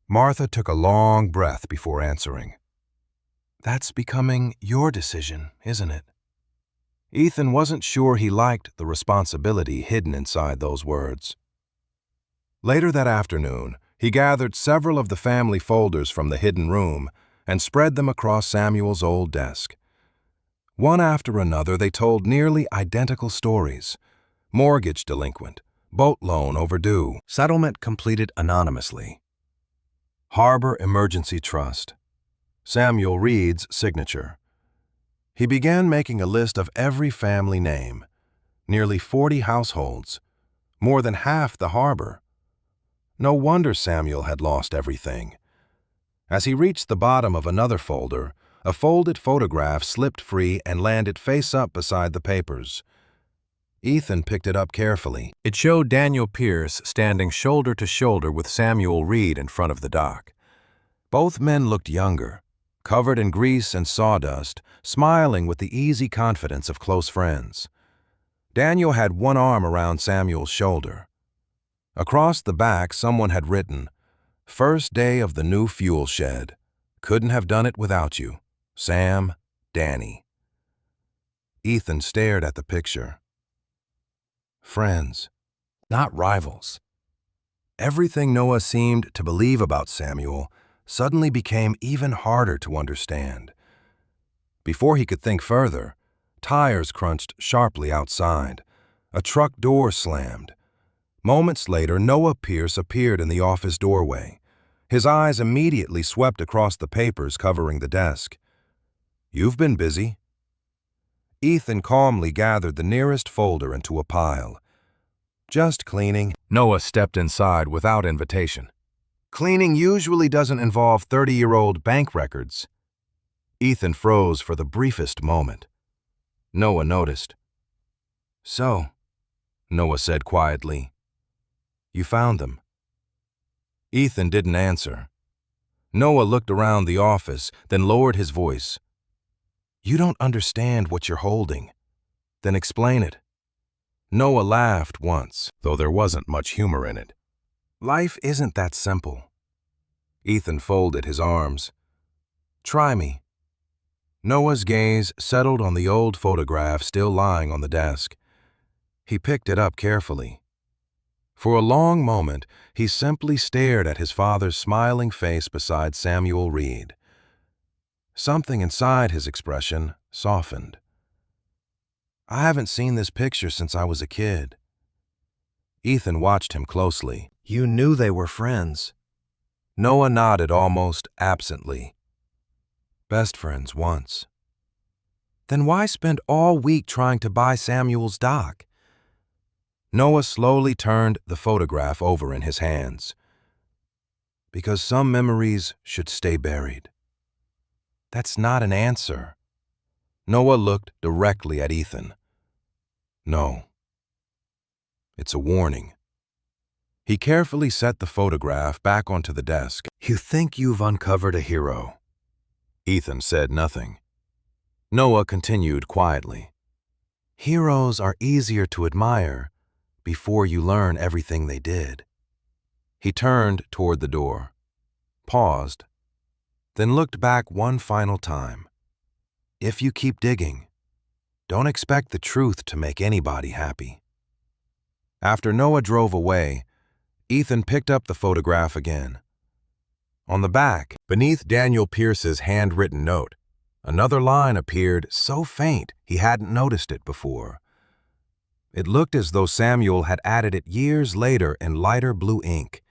Martha took a long breath before answering. That's becoming your decision, isn't it? Ethan wasn't sure he liked the responsibility hidden inside those words. Later that afternoon, he gathered several of the family folders from the hidden room and spread them across Samuel's old desk. One after another, they told nearly identical stories. Mortgage delinquent, boat loan overdue, settlement completed anonymously. Harbor Emergency Trust. Samuel Reed's signature. He began making a list of every family name, nearly 40 households, more than half the harbor. No wonder Samuel had lost everything. As he reached the bottom of another folder, a folded photograph slipped free and landed face up beside the papers. Ethan picked it up carefully. It showed Daniel Pierce standing shoulder to shoulder with Samuel Reed in front of the dock. Both men looked younger, covered in grease and sawdust, smiling with the easy confidence of close friends. Daniel had one arm around Samuel's shoulder. Across the back, someone had written, First day of the new fuel shed. Couldn't have done it without you. Sam, Danny. Ethan stared at the picture. Friends, not rivals. Everything Noah seemed to believe about Samuel suddenly became even harder to understand. Before he could think further, tires crunched sharply outside. A truck door slammed. Moments later, Noah Pierce appeared in the office doorway. His eyes immediately swept across the papers covering the desk. You've been busy. Ethan calmly gathered the nearest folder into a pile. Just cleaning. Noah stepped inside without invitation. Cleaning usually doesn't involve 30-year-old bank records. Ethan froze for the briefest moment. Noah noticed. So, Noah said quietly, you found them. Ethan didn't answer. Noah looked around the office, then lowered his voice. You don't understand what you're holding. Then explain it. Noah laughed once, though there wasn't much humor in it. Life isn't that simple. Ethan folded his arms. Try me. Noah's gaze settled on the old photograph still lying on the desk. He picked it up carefully. For a long moment, he simply stared at his father's smiling face beside Samuel Reed. Something inside his expression softened. I haven't seen this picture since I was a kid. Ethan watched him closely. You knew they were friends. Noah nodded almost absently. best friends once. Then why spend all week trying to buy Samuel's doc? Noah slowly turned the photograph over in his hands. Because some memories should stay buried. That's not an answer. Noah looked directly at Ethan. No. It's a warning. He carefully set the photograph back onto the desk. You think you've uncovered a hero. Ethan said nothing. Noah continued quietly. Heroes are easier to admire before you learn everything they did. He turned toward the door, paused, then looked back one final time. If you keep digging, don't expect the truth to make anybody happy. After Noah drove away, Ethan picked up the photograph again. On the back, beneath Daniel Pierce's handwritten note, another line appeared so faint he hadn't noticed it before. It looked as though Samuel had added it years later in lighter blue ink.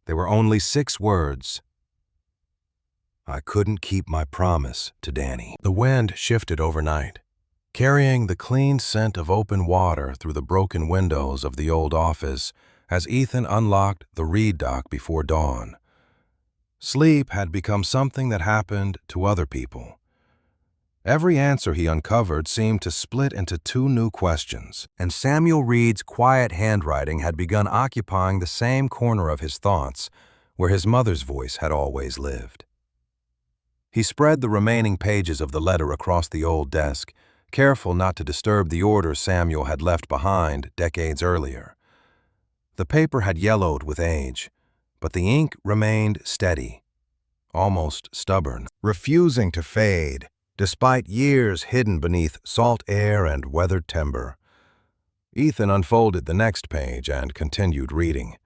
There were only 6 words. I couldn't keep my promise to Danny. The wind shifted overnight, carrying the clean scent of open water through the broken windows of the old office as Ethan unlocked the read dock before dawn. Sleep had become something that happened to other people. Every answer he uncovered seemed to split into 2 new questions, and Samuel Reed's quiet handwriting had begun occupying the same corner of his thoughts where his mother's voice had always lived. He spread the remaining pages of the letter across the old desk, careful not to disturb the order Samuel had left behind decades earlier. The paper had yellowed with age, but the ink remained steady, almost stubborn, refusing to fade, despite years hidden beneath salt air and weathered timber. Ethan unfolded the next page and continued reading.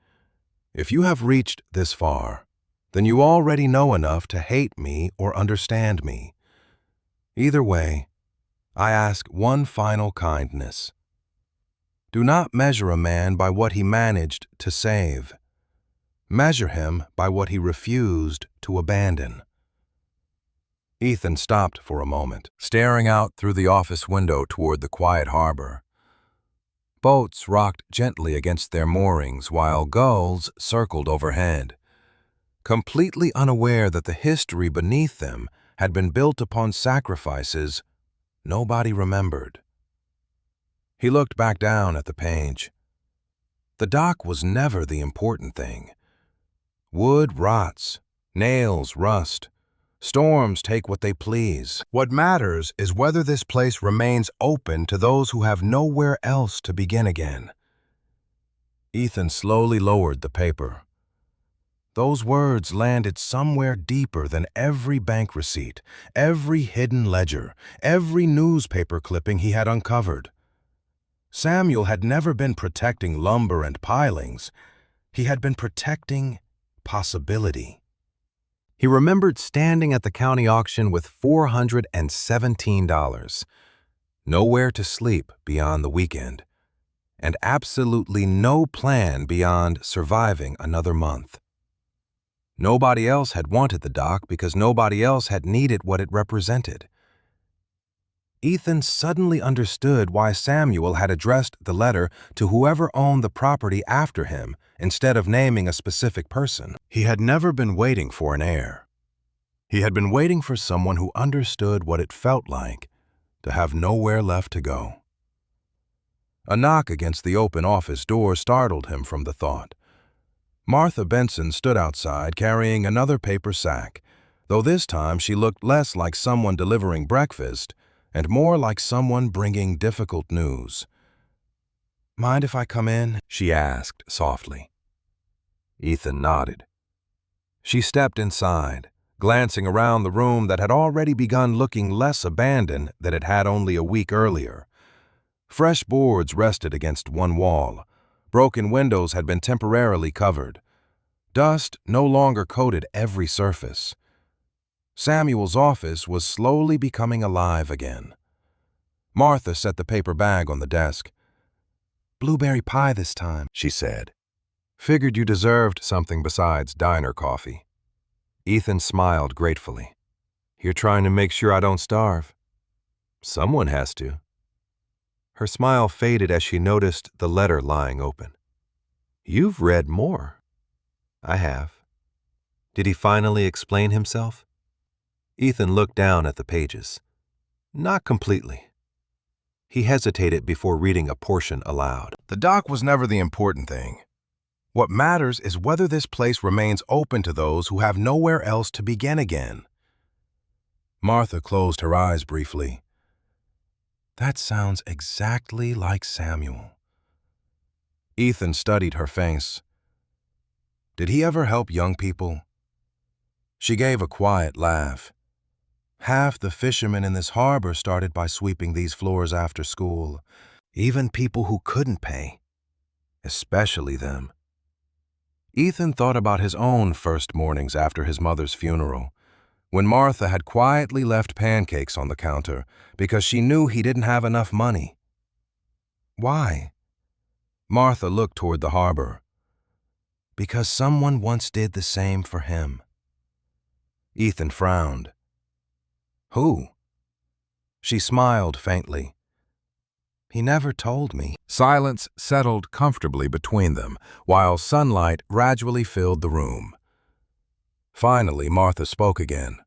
If you have reached this far, then you already know enough to hate me or understand me. Either way, I ask one final kindness. Do not measure a man by what he managed to save. Measure him by what he refused to abandon. Ethan stopped for a moment, staring out through the office window toward the quiet harbor. Boats rocked gently against their moorings while gulls circled overhead. Completely unaware that the history beneath them had been built upon sacrifices nobody remembered. He looked back down at the page. The dock was never the important thing. Wood rots, nails rust, storms take what they please. What matters is whether this place remains open to those who have nowhere else to begin again. Ethan slowly lowered the paper. Those words landed somewhere deeper than every bank receipt, every hidden ledger, every newspaper clipping he had uncovered. Samuel had never been protecting lumber and pilings. He had been protecting possibility. He remembered standing at the county auction with $417, nowhere to sleep beyond the weekend, and absolutely no plan beyond surviving another month. Nobody else had wanted the dock because nobody else had needed what it represented. Ethan suddenly understood why Samuel had addressed the letter to whoever owned the property after him instead of naming a specific person. He had never been waiting for an heir. He had been waiting for someone who understood what it felt like to have nowhere left to go. A knock against the open office door startled him from the thought. Martha Benson stood outside carrying another paper sack, though this time she looked less like someone delivering breakfast and more like someone bringing difficult news. "Mind if I come in?" she asked softly. Ethan nodded. She stepped inside, glancing around the room that had already begun looking less abandoned than it had only a week earlier. Fresh boards rested against one wall. Broken windows had been temporarily covered. Dust no longer coated every surface. Samuel's office was slowly becoming alive again. Martha set the paper bag on the desk. "Blueberry pie this time," she said. "Figured you deserved something besides diner coffee." Ethan smiled gratefully. You're trying to make sure I don't starve. Someone has to. Her smile faded as she noticed the letter lying open. You've read more. I have. Did he finally explain himself? Ethan looked down at the pages. Not completely. He hesitated before reading a portion aloud. The dock was never the important thing. What matters is whether this place remains open to those who have nowhere else to begin again. Martha closed her eyes briefly. That sounds exactly like Samuel. Ethan studied her face. Did he ever help young people? She gave a quiet laugh. Half the fishermen in this harbor started by sweeping these floors after school, even people who couldn't pay, especially them. Ethan thought about his own first mornings after his mother's funeral, when Martha had quietly left pancakes on the counter because she knew he didn't have enough money. Why? Martha looked toward the harbor. Because someone once did the same for him. Ethan frowned. Who? She smiled faintly. He never told me. Silence settled comfortably between them, while sunlight gradually filled the room. Finally, Martha spoke again.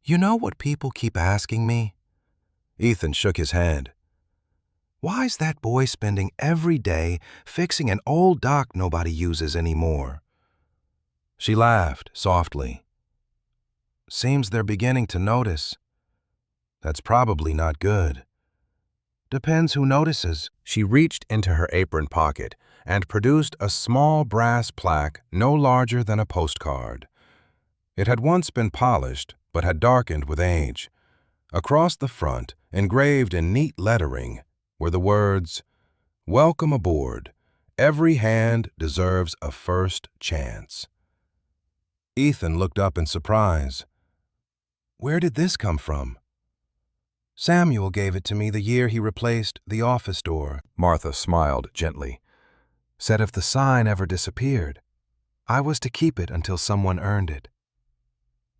You know what people keep asking me? Ethan shook his head. Why's that boy spending every day fixing an old dock nobody uses anymore? She laughed softly. Seems they're beginning to notice. That's probably not good. Depends who notices. She reached into her apron pocket and produced a small brass plaque no larger than a postcard. It had once been polished, but had darkened with age. Across the front, engraved in neat lettering, were the words, "Welcome aboard. Every hand deserves a first chance." Ethan looked up in surprise. Where did this come from? Samuel gave it to me the year he replaced the office door. Martha smiled gently. Said if the sign ever disappeared, I was to keep it until someone earned it.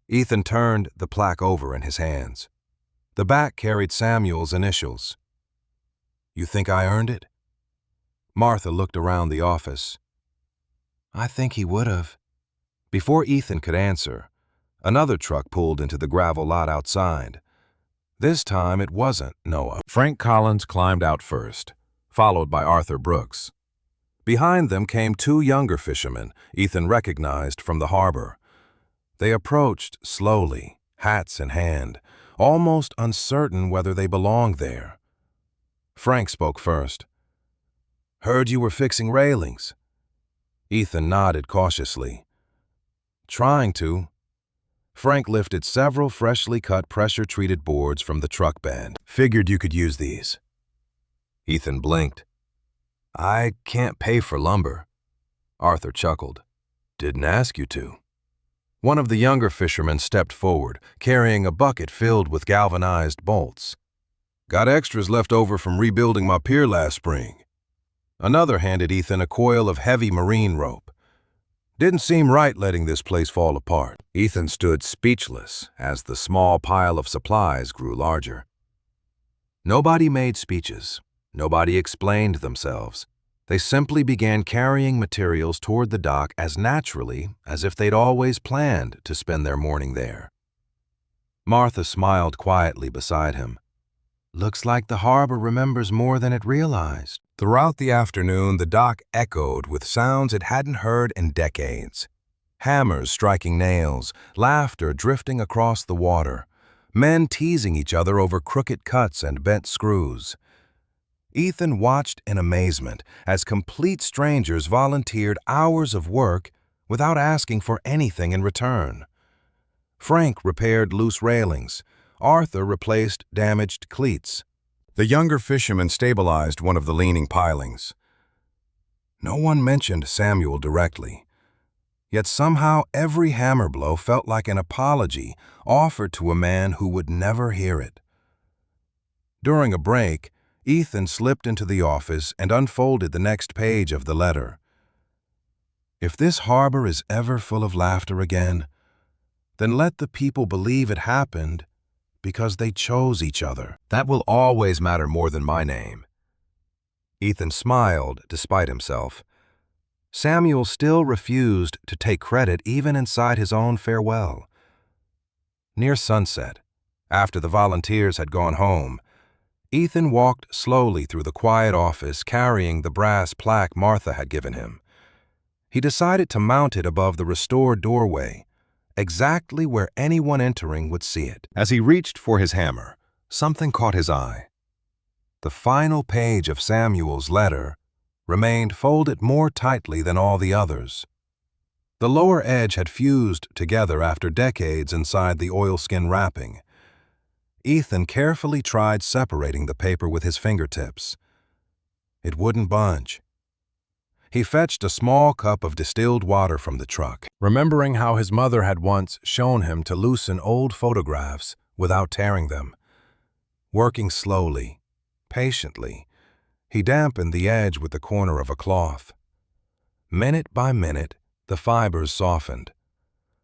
Ethan turned the plaque over in his hands. The back carried Samuel's initials. You think I earned it? Martha looked around the office. I think he would have. Before Ethan could answer, another truck pulled into the gravel lot outside. This time it wasn't Noah. Frank Collins climbed out first, followed by Arthur Brooks. Behind them came two younger fishermen Ethan recognized from the harbor. They approached slowly, hats in hand, almost uncertain whether they belonged there. Frank spoke first. Heard you were fixing railings. Ethan nodded cautiously. Trying to. Frank lifted several freshly cut pressure-treated boards from the truck bed. Figured you could use these. Ethan blinked. I can't pay for lumber. Arthur chuckled. Didn't ask you to. One of the younger fishermen stepped forward, carrying a bucket filled with galvanized bolts. Got extras left over from rebuilding my pier last spring. Another handed Ethan a coil of heavy marine rope. Didn't seem right letting this place fall apart. Ethan stood speechless as the small pile of supplies grew larger. Nobody made speeches. Nobody explained themselves. They simply began carrying materials toward the dock as naturally as if they'd always planned to spend their morning there. Martha smiled quietly beside him. Looks like the harbor remembers more than it realized. Throughout the afternoon, the dock echoed with sounds it hadn't heard in decades. Hammers striking nails, laughter drifting across the water, men teasing each other over crooked cuts and bent screws. Ethan watched in amazement as complete strangers volunteered hours of work without asking for anything in return. Frank repaired loose railings. Arthur replaced damaged cleats. The younger fisherman stabilized one of the leaning pilings. No one mentioned Samuel directly, yet somehow every hammer blow felt like an apology offered to a man who would never hear it. During a break, Ethan slipped into the office and unfolded the next page of the letter. If this harbor is ever full of laughter again, then let the people believe it happened because they chose each other. That will always matter more than my name. Ethan smiled despite himself. Samuel still refused to take credit even inside his own farewell. Near sunset, after the volunteers had gone home, Ethan walked slowly through the quiet office carrying the brass plaque Martha had given him. He decided to mount it above the restored doorway, exactly where anyone entering would see it. As he reached for his hammer, something caught his eye. The final page of Samuel's letter remained folded more tightly than all the others. The lower edge had fused together after decades inside the oilskin wrapping. Ethan carefully tried separating the paper with his fingertips. It wouldn't budge. He fetched a small cup of distilled water from the truck, remembering how his mother had once shown him to loosen old photographs without tearing them. Working slowly, patiently, he dampened the edge with the corner of a cloth. Minute by minute, the fibers softened.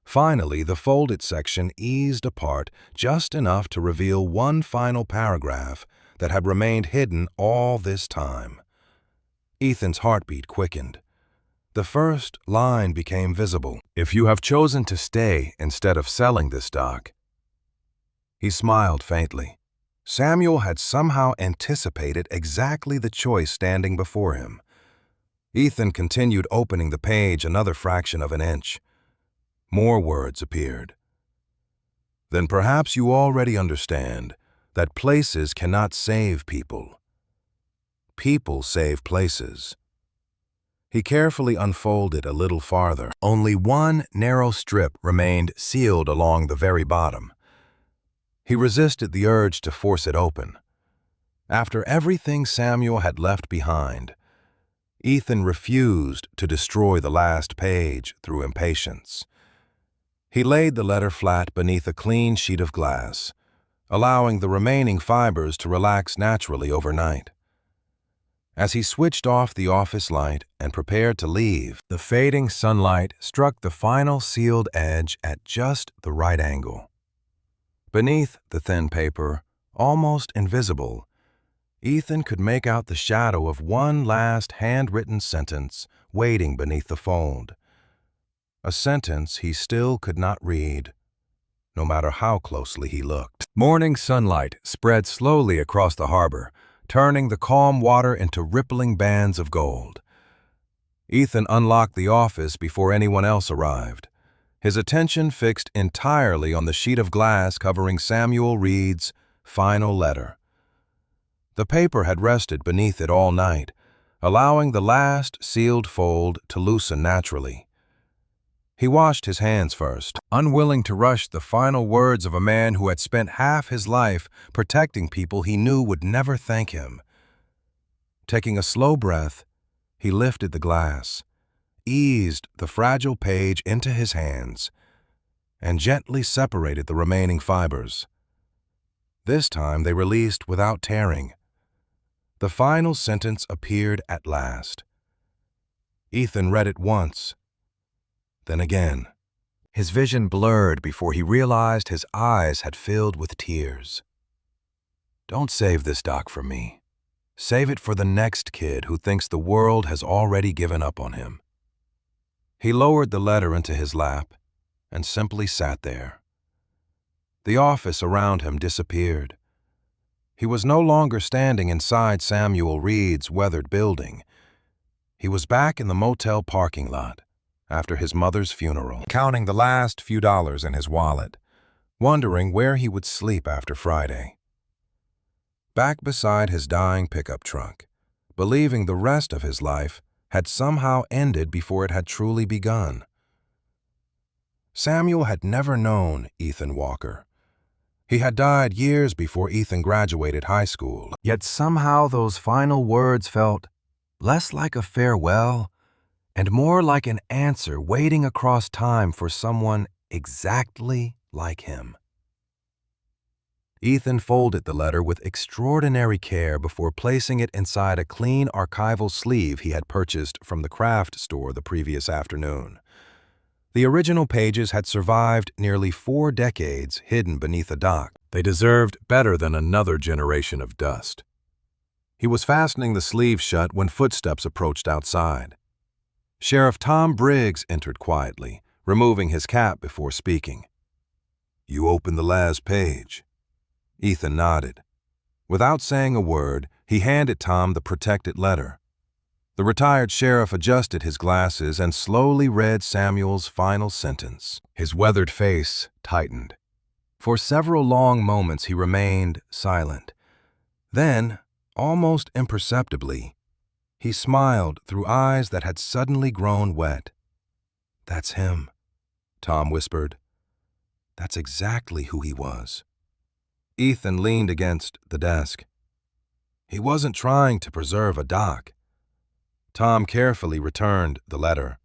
Finally, the folded section eased apart just enough to reveal one final paragraph that had remained hidden all this time. Ethan's heartbeat quickened. The first line became visible. "If you have chosen to stay instead of selling this stock." He smiled faintly. Samuel had somehow anticipated exactly the choice standing before him. Ethan continued opening the page another fraction of an inch. More words appeared. "Then perhaps you already understand that places cannot save people. People save places." He carefully unfolded a little farther. Only one narrow strip remained sealed along the very bottom. He resisted the urge to force it open. After everything Samuel had left behind, Ethan refused to destroy the last page through impatience. He laid the letter flat beneath a clean sheet of glass, allowing the remaining fibers to relax naturally overnight. As he switched off the office light and prepared to leave, the fading sunlight struck the final sealed edge at just the right angle. Beneath the thin paper, almost invisible, Ethan could make out the shadow of one last handwritten sentence waiting beneath the fold. A sentence he still could not read, no matter how closely he looked. Morning sunlight spread slowly across the harbor, turning the calm water into rippling bands of gold. Ethan unlocked the office before anyone else arrived, his attention fixed entirely on the sheet of glass covering Samuel Reed's final letter. The paper had rested beneath it all night, allowing the last sealed fold to loosen naturally. He washed his hands first, unwilling to rush the final words of a man who had spent half his life protecting people he knew would never thank him. Taking a slow breath, he lifted the glass, eased the fragile page into his hands, and gently separated the remaining fibers. This time they released without tearing. The final sentence appeared at last. Ethan read it once, then again. His vision blurred before he realized his eyes had filled with tears. "Don't save this doc for me. Save it for the next kid who thinks the world has already given up on him." He lowered the letter into his lap and simply sat there. The office around him disappeared. He was no longer standing inside Samuel Reed's weathered building. He was back in the motel parking lot after his mother's funeral, counting the last few dollars in his wallet, wondering where he would sleep after Friday. Back beside his dying pickup truck, believing the rest of his life had somehow ended before it had truly begun. Samuel had never known Ethan Walker. He had died years before Ethan graduated high school, yet somehow those final words felt less like a farewell and more like an answer waiting across time for someone exactly like him. Ethan folded the letter with extraordinary care before placing it inside a clean archival sleeve he had purchased from the craft store the previous afternoon. The original pages had survived nearly 4 decades hidden beneath a dock. They deserved better than another generation of dust. He was fastening the sleeve shut when footsteps approached outside. Sheriff Tom Briggs entered quietly, removing his cap before speaking. "You opened the last page." Ethan nodded. Without saying a word, he handed Tom the protected letter. The retired sheriff adjusted his glasses and slowly read Samuel's final sentence. His weathered face tightened. For several long moments he remained silent. Then, almost imperceptibly, he smiled through eyes that had suddenly grown wet. "That's him," Tom whispered. "That's exactly who he was." Ethan leaned against the desk. He wasn't trying to preserve a dock. Tom carefully returned the letter.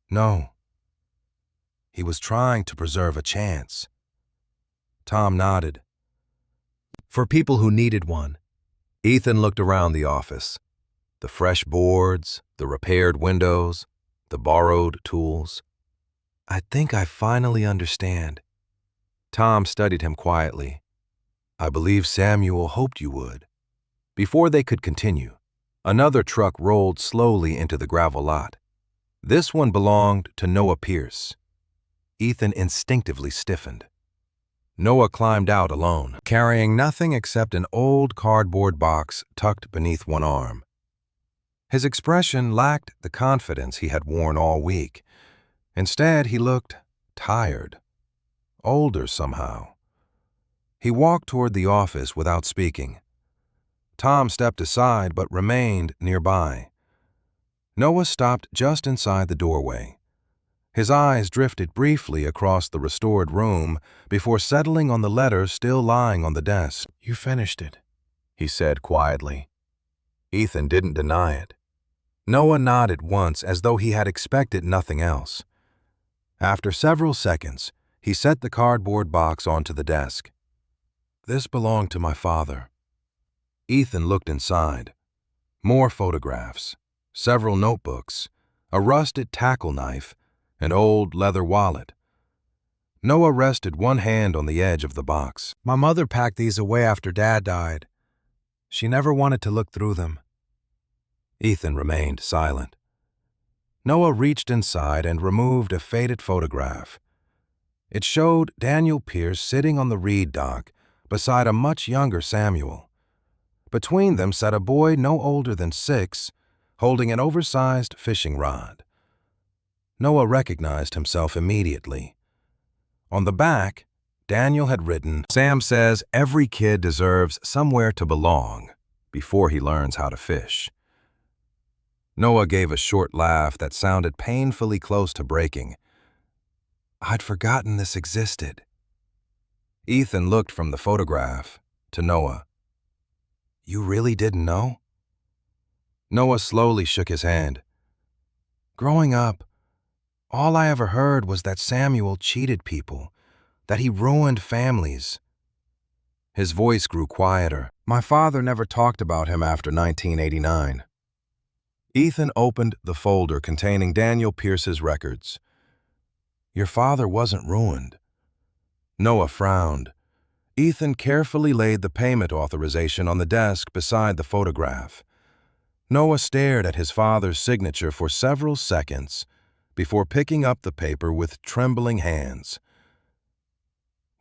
No. He was trying to preserve a chance. Tom nodded. For people who needed one. Ethan looked around the office. The fresh boards, the repaired windows, the borrowed tools. "I think I finally understand." Tom studied him quietly. "I believe Samuel hoped you would." Before they could continue, another truck rolled slowly into the gravel lot. This one belonged to Noah Pierce. Ethan instinctively stiffened. Noah climbed out alone, carrying nothing except an old cardboard box tucked beneath one arm. His expression lacked the confidence he had worn all week. Instead, he looked tired, older somehow. He walked toward the office without speaking. Tom stepped aside but remained nearby. Noah stopped just inside the doorway. His eyes drifted briefly across the restored room before settling on the letter still lying on the desk. "You finished it," he said quietly. Ethan didn't deny it. Noah nodded once as though he had expected nothing else. After several seconds, he set the cardboard box onto the desk. "This belonged to my father." Ethan looked inside. More photographs, several notebooks, a rusted tackle knife, an old leather wallet. Noah rested one hand on the edge of the box. "My mother packed these away after Dad died. She never wanted to look through them." Ethan remained silent. Noah reached inside and removed a faded photograph. It showed Daniel Pierce sitting on the reed dock beside a much younger Samuel. Between them sat a boy no older than 6, holding an oversized fishing rod. Noah recognized himself immediately. On the back, Daniel had written, "Sam says every kid deserves somewhere to belong before he learns how to fish." Noah gave a short laugh that sounded painfully close to breaking. "I'd forgotten this existed." Ethan looked from the photograph to Noah. "You really didn't know?" Noah slowly shook his hand. "Growing up, all I ever heard was that Samuel cheated people, that he ruined families." His voice grew quieter. "My father never talked about him after 1989. Ethan opened the folder containing Daniel Pierce's records. "Your father wasn't ruined." Noah frowned. Ethan carefully laid the payment authorization on the desk beside the photograph. Noah stared at his father's signature for several seconds before picking up the paper with trembling hands.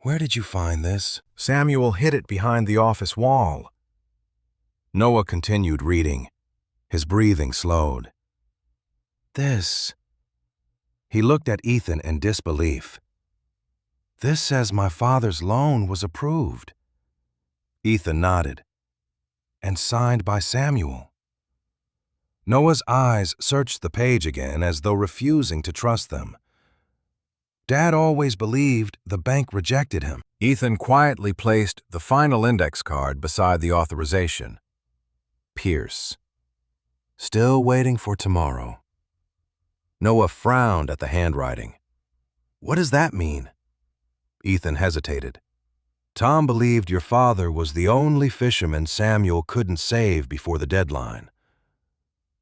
"Where did you find this?" "Samuel hid it behind the office wall." Noah continued reading. His breathing slowed. "This..." He looked at Ethan in disbelief. "This says my father's loan was approved." Ethan nodded. "And signed by Samuel." Noah's eyes searched the page again as though refusing to trust them. "Dad always believed the bank rejected him." Ethan quietly placed the final index card beside the authorization. Pierce. Still waiting for tomorrow. Noah frowned at the handwriting. "What does that mean?" Ethan hesitated. "Tom believed your father was the only fisherman Samuel couldn't save before the deadline."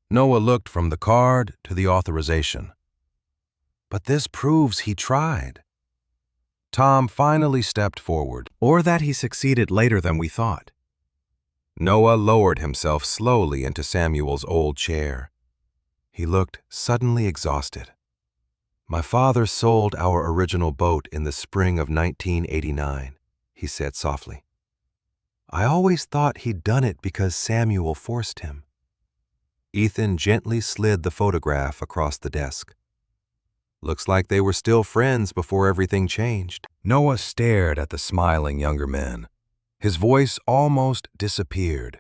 Noah looked from the card to the authorization. But this proves he tried. Tom finally stepped forward. Or that he succeeded later than we thought. Noah lowered himself slowly into Samuel's old chair. He looked suddenly exhausted. My father sold our original boat in the spring of 1989, he said softly. I always thought he'd done it because Samuel forced him. Ethan gently slid the photograph across the desk. Looks like they were still friends before everything changed. Noah stared at the smiling younger men. His voice almost disappeared.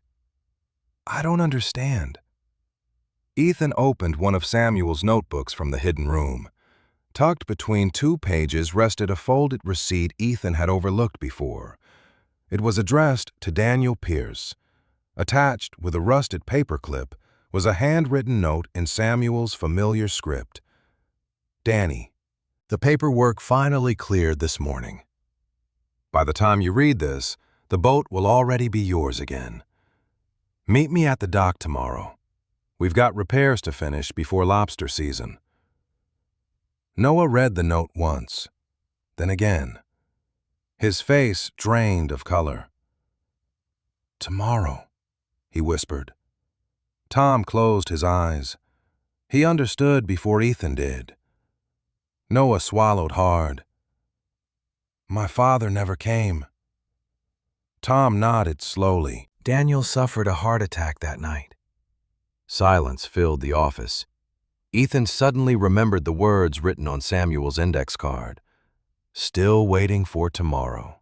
I don't understand. Ethan opened one of Samuel's notebooks from the hidden room. Tucked between 2 pages rested a folded receipt Ethan had overlooked before. It was addressed to Daniel Pierce. Attached with a rusted paperclip was a handwritten note in Samuel's familiar script. Danny, the paperwork finally cleared this morning. By the time you read this, the boat will already be yours again. Meet me at the dock tomorrow. We've got repairs to finish before lobster season. Noah read the note once, then again. His face drained of color. Tomorrow, he whispered. Tom closed his eyes. He understood before Ethan did. Noah swallowed hard. My father never came. Tom nodded slowly. Daniel suffered a heart attack that night. Silence filled the office. Ethan suddenly remembered the words written on Samuel's index card. Still waiting for tomorrow.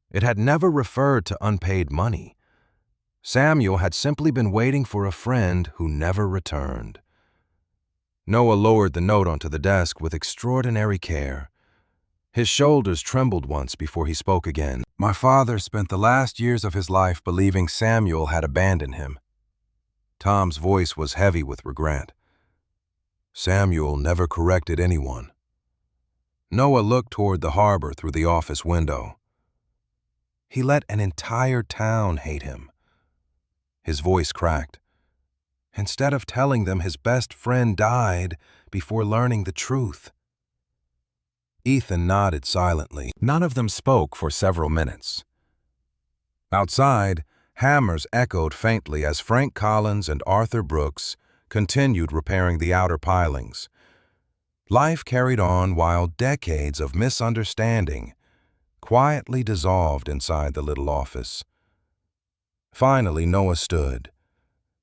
It had never referred to unpaid money. Samuel had simply been waiting for a friend who never returned. Noah lowered the note onto the desk with extraordinary care. His shoulders trembled once before he spoke again. My father spent the last years of his life believing Samuel had abandoned him. Tom's voice was heavy with regret. Samuel never corrected anyone. Noah looked toward the harbor through the office window. He let an entire town hate him. His voice cracked. Instead of telling them his best friend died before learning the truth. Ethan nodded silently. None of them spoke for several minutes. Outside, hammers echoed faintly as Frank Collins and Arthur Brooks continued repairing the outer pilings. Life carried on while decades of misunderstanding quietly dissolved inside the little office. Finally, Noah stood.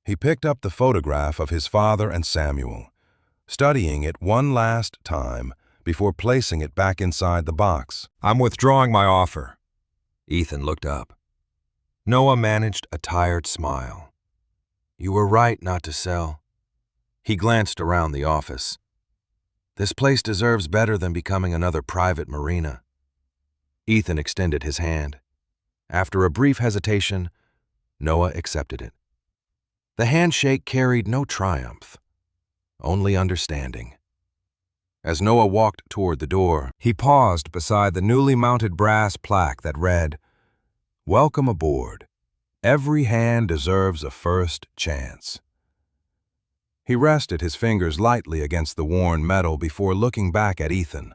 He picked up the photograph of his father and Samuel, studying it one last time before placing it back inside the box. I'm withdrawing my offer. Ethan looked up. Noah managed a tired smile. You were right not to sell. He glanced around the office. This place deserves better than becoming another private marina. Ethan extended his hand. After a brief hesitation, Noah accepted it. The handshake carried no triumph, only understanding. As Noah walked toward the door, he paused beside the newly mounted brass plaque that read, Welcome aboard. Every hand deserves a first chance. He rested his fingers lightly against the worn metal before looking back at Ethan.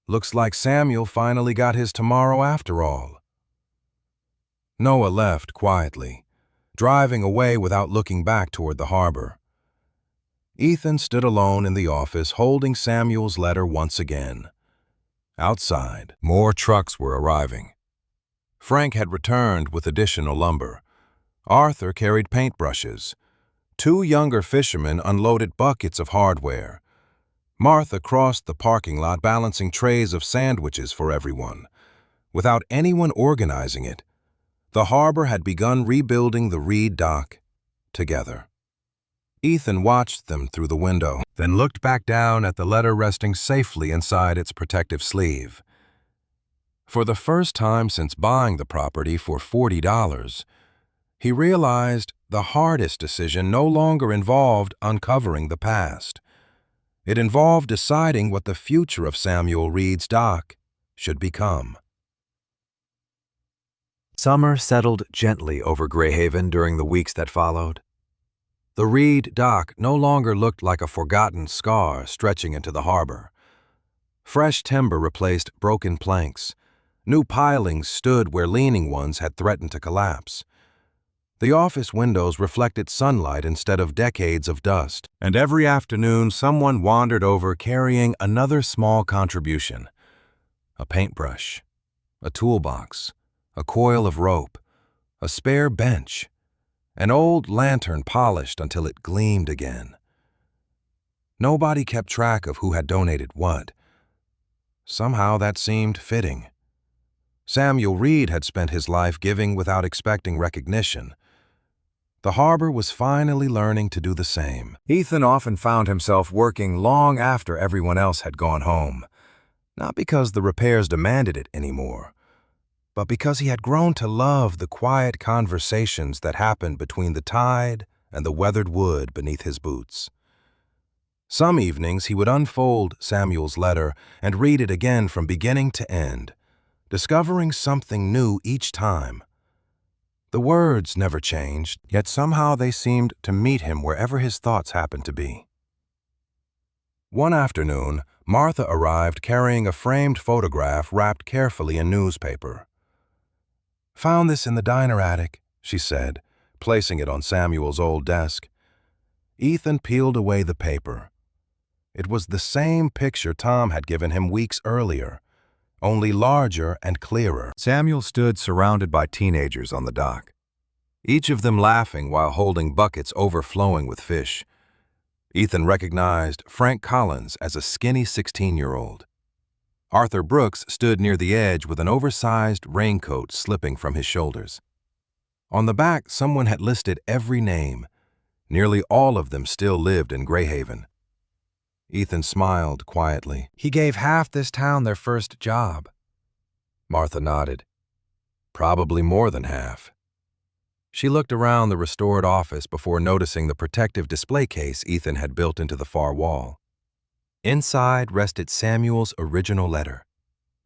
Looks like Samuel finally got his tomorrow after all. Noah left quietly, driving away without looking back toward the harbor. Ethan stood alone in the office holding Samuel's letter once again. Outside, more trucks were arriving. Frank had returned with additional lumber. Arthur carried paintbrushes. 2 younger fishermen unloaded buckets of hardware. Martha crossed the parking lot balancing trays of sandwiches for everyone. Without anyone organizing it, the harbor had begun rebuilding the Reed dock together. Ethan watched them through the window, then looked back down at the letter resting safely inside its protective sleeve. For the first time since buying the property for $40, he realized the hardest decision no longer involved uncovering the past. It involved deciding what the future of Samuel Reed's dock should become. Summer settled gently over Greyhaven during the weeks that followed. The Reed dock no longer looked like a forgotten scar stretching into the harbor. Fresh timber replaced broken planks. New pilings stood where leaning ones had threatened to collapse. The office windows reflected sunlight instead of decades of dust, and every afternoon someone wandered over carrying another small contribution: a paintbrush, a toolbox, a coil of rope, a spare bench, an old lantern polished until it gleamed again. Nobody kept track of who had donated what. Somehow that seemed fitting. Samuel Reed had spent his life giving without expecting recognition. The harbor was finally learning to do the same. Ethan often found himself working long after everyone else had gone home, not because the repairs demanded it anymore, but because he had grown to love the quiet conversations that happened between the tide and the weathered wood beneath his boots. Some evenings he would unfold Samuel's letter and read it again from beginning to end, discovering something new each time. The words never changed, yet somehow they seemed to meet him wherever his thoughts happened to be. One afternoon, Martha arrived carrying a framed photograph wrapped carefully in newspaper. "Found this in the diner attic," she said, placing it on Samuel's old desk. Ethan peeled away the paper. It was the same picture Tom had given him weeks earlier, only larger and clearer. Samuel stood surrounded by teenagers on the dock, each of them laughing while holding buckets overflowing with fish. Ethan recognized Frank Collins as a skinny 16-year-old. Arthur Brooks stood near the edge with an oversized raincoat slipping from his shoulders. On the back, someone had listed every name. Nearly all of them still lived in Greyhaven. Ethan smiled quietly. "He gave half this town their first job." Martha nodded. "Probably more than half." She looked around the restored office before noticing the protective display case Ethan had built into the far wall. Inside rested Samuel's original letter,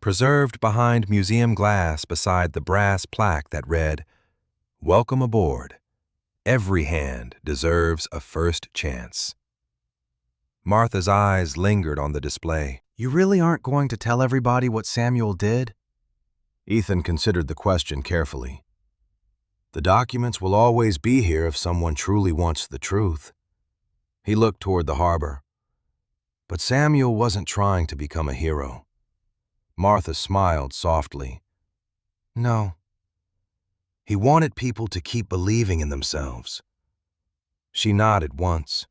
preserved behind museum glass beside the brass plaque that read, "Welcome aboard. Every hand deserves a first chance." Martha's eyes lingered on the display. "You really aren't going to tell everybody what Samuel did?" Ethan considered the question carefully. "The documents will always be here if someone truly wants the truth." He looked toward the harbor. But Samuel wasn't trying to become a hero. Martha smiled softly. "No. He wanted people to keep believing in themselves." She nodded once.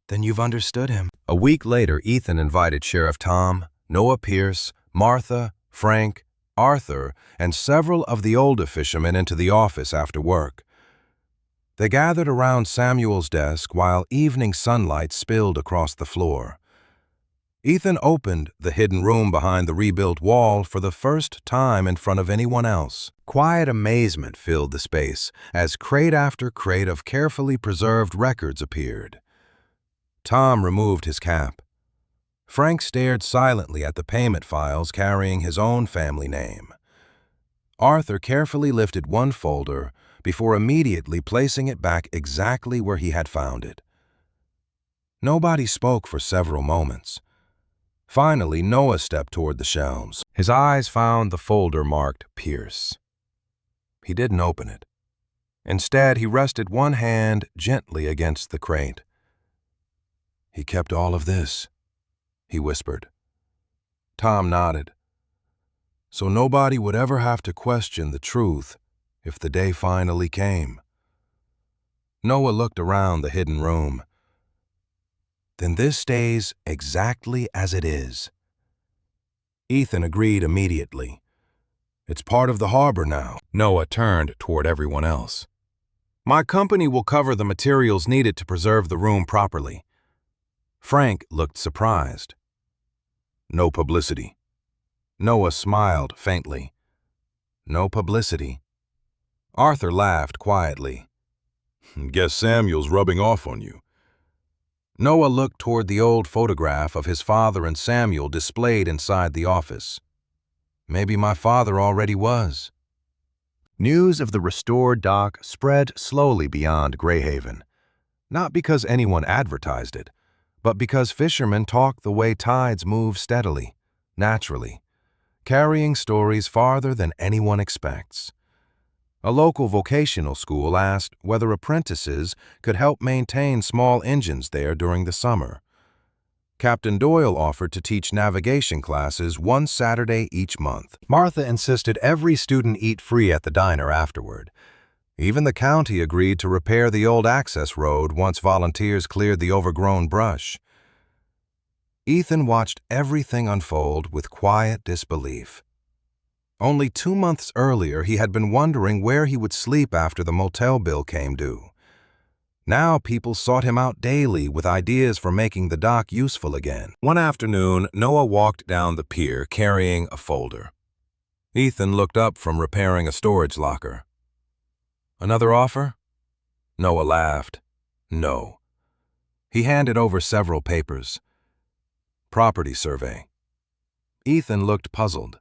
"Then you've understood him." A week later, Ethan invited Sheriff Tom, Noah Pierce, Martha, Frank, Arthur, and several of the older fishermen into the office after work. They gathered around Samuel's desk while evening sunlight spilled across the floor. Ethan opened the hidden room behind the rebuilt wall for the first time in front of anyone else. Quiet amazement filled the space as crate after crate of carefully preserved records appeared. Tom removed his cap. Frank stared silently at the payment files carrying his own family name. Arthur carefully lifted one folder before immediately placing it back exactly where he had found it. Nobody spoke for several moments. Finally, Noah stepped toward the shelves. His eyes found the folder marked Pierce. He didn't open it. Instead, he rested one hand gently against the crate. "He kept all of this," he whispered. Tom nodded. "So nobody would ever have to question the truth if the day finally came." Noah looked around the hidden room. "Then this stays exactly as it is." Ethan agreed immediately. "It's part of the harbor now." Noah turned toward everyone else. "My company will cover the materials needed to preserve the room properly." Frank looked surprised. "No publicity." Noah smiled faintly. "No publicity." Arthur laughed quietly. "Guess Samuel's rubbing off on you." Noah looked toward the old photograph of his father and Samuel displayed inside the office. Maybe my father already was. News of the restored dock spread slowly beyond Greyhaven. not because anyone advertised it, but because fishermen talk the way tides move steadily, naturally, carrying stories farther than anyone expects. A local vocational school asked whether apprentices could help maintain small engines there during the summer. Captain Doyle offered to teach navigation classes one Saturday each month. Martha insisted every student eat free at the diner afterward. Even the county agreed to repair the old access road once volunteers cleared the overgrown brush. Ethan watched everything unfold with quiet disbelief. Only 2 months earlier, he had been wondering where he would sleep after the motel bill came due. Now people sought him out daily with ideas for making the dock useful again. One afternoon, Noah walked down the pier carrying a folder. Ethan looked up from repairing a storage locker. "Another offer?" Noah laughed. "No." He handed over several papers. "Property survey." Ethan looked puzzled.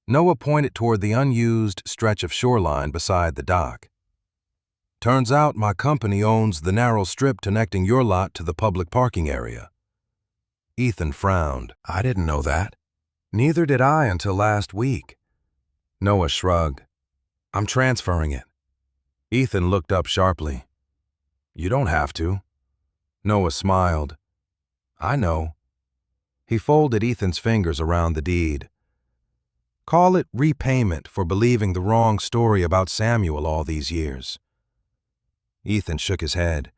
Noah pointed toward the unused stretch of shoreline beside the dock. "Turns out my company owns the narrow strip connecting your lot to the public parking area." Ethan frowned. "I didn't know that." "Neither did I until last week." Noah shrugged. "I'm transferring it." Ethan looked up sharply. "You don't have to." Noah smiled. "I know." He folded Ethan's fingers around the deed. "Call it repayment for believing the wrong story about Samuel all these years." Ethan shook his head.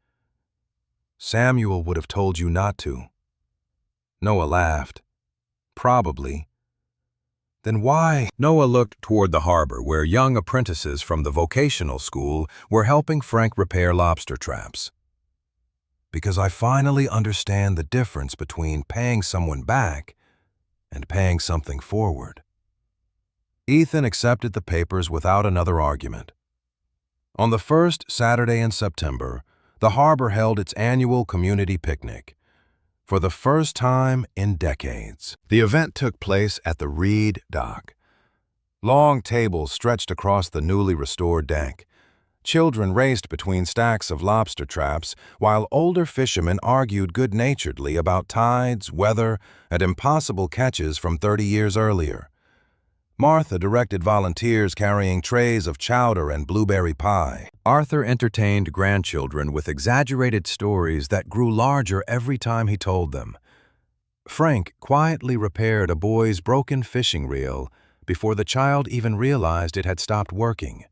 "Samuel would have told you not to." Noah laughed. "Probably." "Then why?" Noah looked toward the harbor where young apprentices from the vocational school were helping Frank repair lobster traps. "Because I finally understand the difference between paying someone back and paying something forward." Ethan accepted the papers without another argument. On the first Saturday in September, the harbor held its annual community picnic. For the first time in decades, the event took place at the Reed Dock. Long tables stretched across the newly restored deck. Children raced between stacks of lobster traps, while older fishermen argued good-naturedly about tides, weather, and impossible catches from 30 years earlier. Martha directed volunteers carrying trays of chowder and blueberry pie. Arthur entertained grandchildren with exaggerated stories that grew larger every time he told them. Frank quietly repaired a boy's broken fishing reel before the child even realized it had stopped working.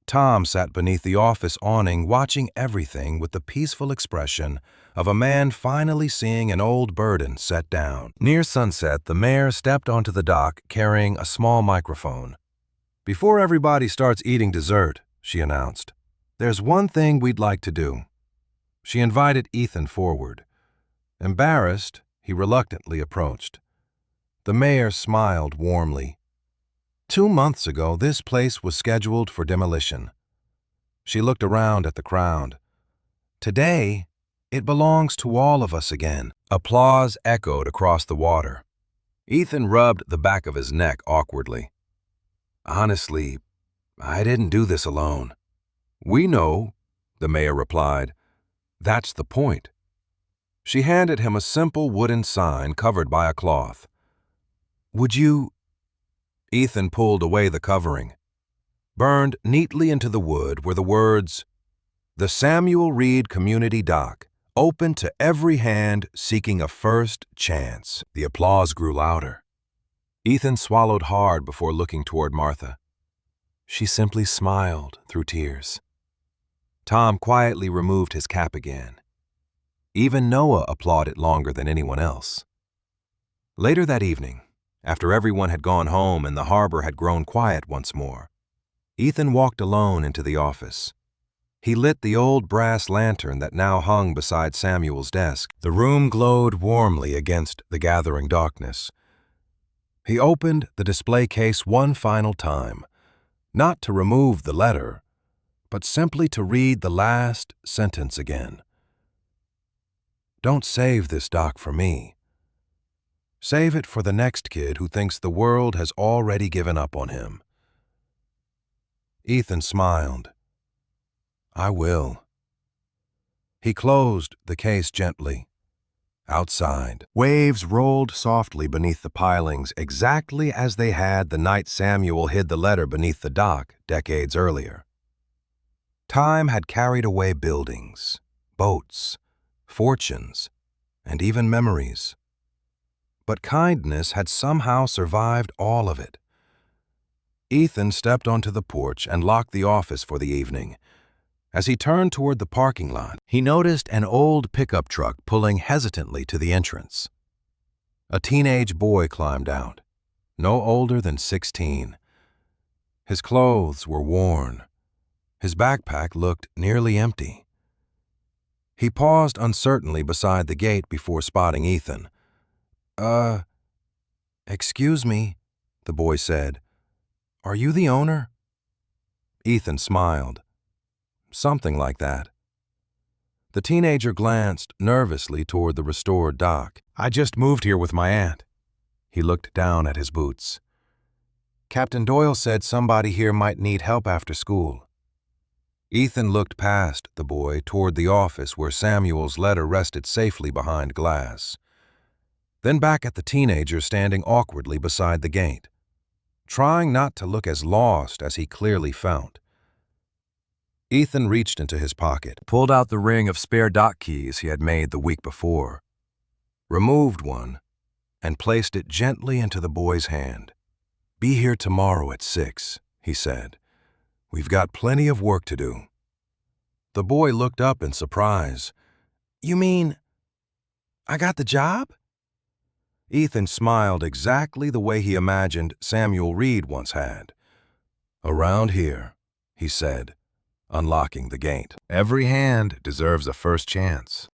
Tom sat beneath the office awning watching everything with the peaceful expression of a man finally seeing an old burden set down. Near sunset, the mayor stepped onto the dock carrying a small microphone. "Before everybody starts eating dessert," she announced, "there's one thing we'd like to do." She invited Ethan forward. Embarrassed, he reluctantly approached. The mayor smiled warmly. 2 months ago, this place was scheduled for demolition. She looked around at the crowd. Today, it belongs to all of us again. Applause echoed across the water. Ethan rubbed the back of his neck awkwardly. "Honestly, I didn't do this alone." "We know," the mayor replied. "That's the point." She handed him a simple wooden sign covered by a cloth. "Would you—" Ethan pulled away the covering. Burned neatly into the wood were the words, "The Samuel Reed Community Dock, open to every hand seeking a first chance." The applause grew louder. Ethan swallowed hard before looking toward Martha. She simply smiled through tears. Tom quietly removed his cap again. Even Noah applauded longer than anyone else. Later that evening, after everyone had gone home and the harbor had grown quiet once more, Ethan walked alone into the office. He lit the old brass lantern that now hung beside Samuel's desk. The room glowed warmly against the gathering darkness. He opened the display case one final time, not to remove the letter, but simply to read the last sentence again. "Don't save this dock for me. Save it for the next kid who thinks the world has already given up on him." Ethan smiled. "I will." He closed the case gently. Outside, waves rolled softly beneath the pilings exactly as they had the night Samuel hid the letter beneath the dock decades earlier. Time had carried away buildings, boats, fortunes, and even memories. But kindness had somehow survived all of it. Ethan stepped onto the porch and locked the office for the evening. As he turned toward the parking lot, he noticed an old pickup truck pulling hesitantly to the entrance. A teenage boy climbed out, no older than 16. His clothes were worn. His backpack looked nearly empty. He paused uncertainly beside the gate before spotting Ethan. Excuse me," the boy said. "Are you the owner?" Ethan smiled. Something like that. The teenager glanced nervously toward the restored dock. "I just moved here with my aunt." He looked down at his boots. "Captain Doyle said somebody here might need help after school." Ethan looked past the boy toward the office where Samuel's letter rested safely behind glass. Then back at the teenager standing awkwardly beside the gate, trying not to look as lost as he clearly felt. Ethan reached into his pocket, pulled out the ring of spare dock keys he had made the week before, removed one, and placed it gently into the boy's hand. "Be here tomorrow at 6, he said. "We've got plenty of work to do." The boy looked up in surprise. "You mean I got the job?" Ethan smiled exactly the way he imagined Samuel Reed once had. "Around here," he said, unlocking the gate. "Every hand deserves a first chance."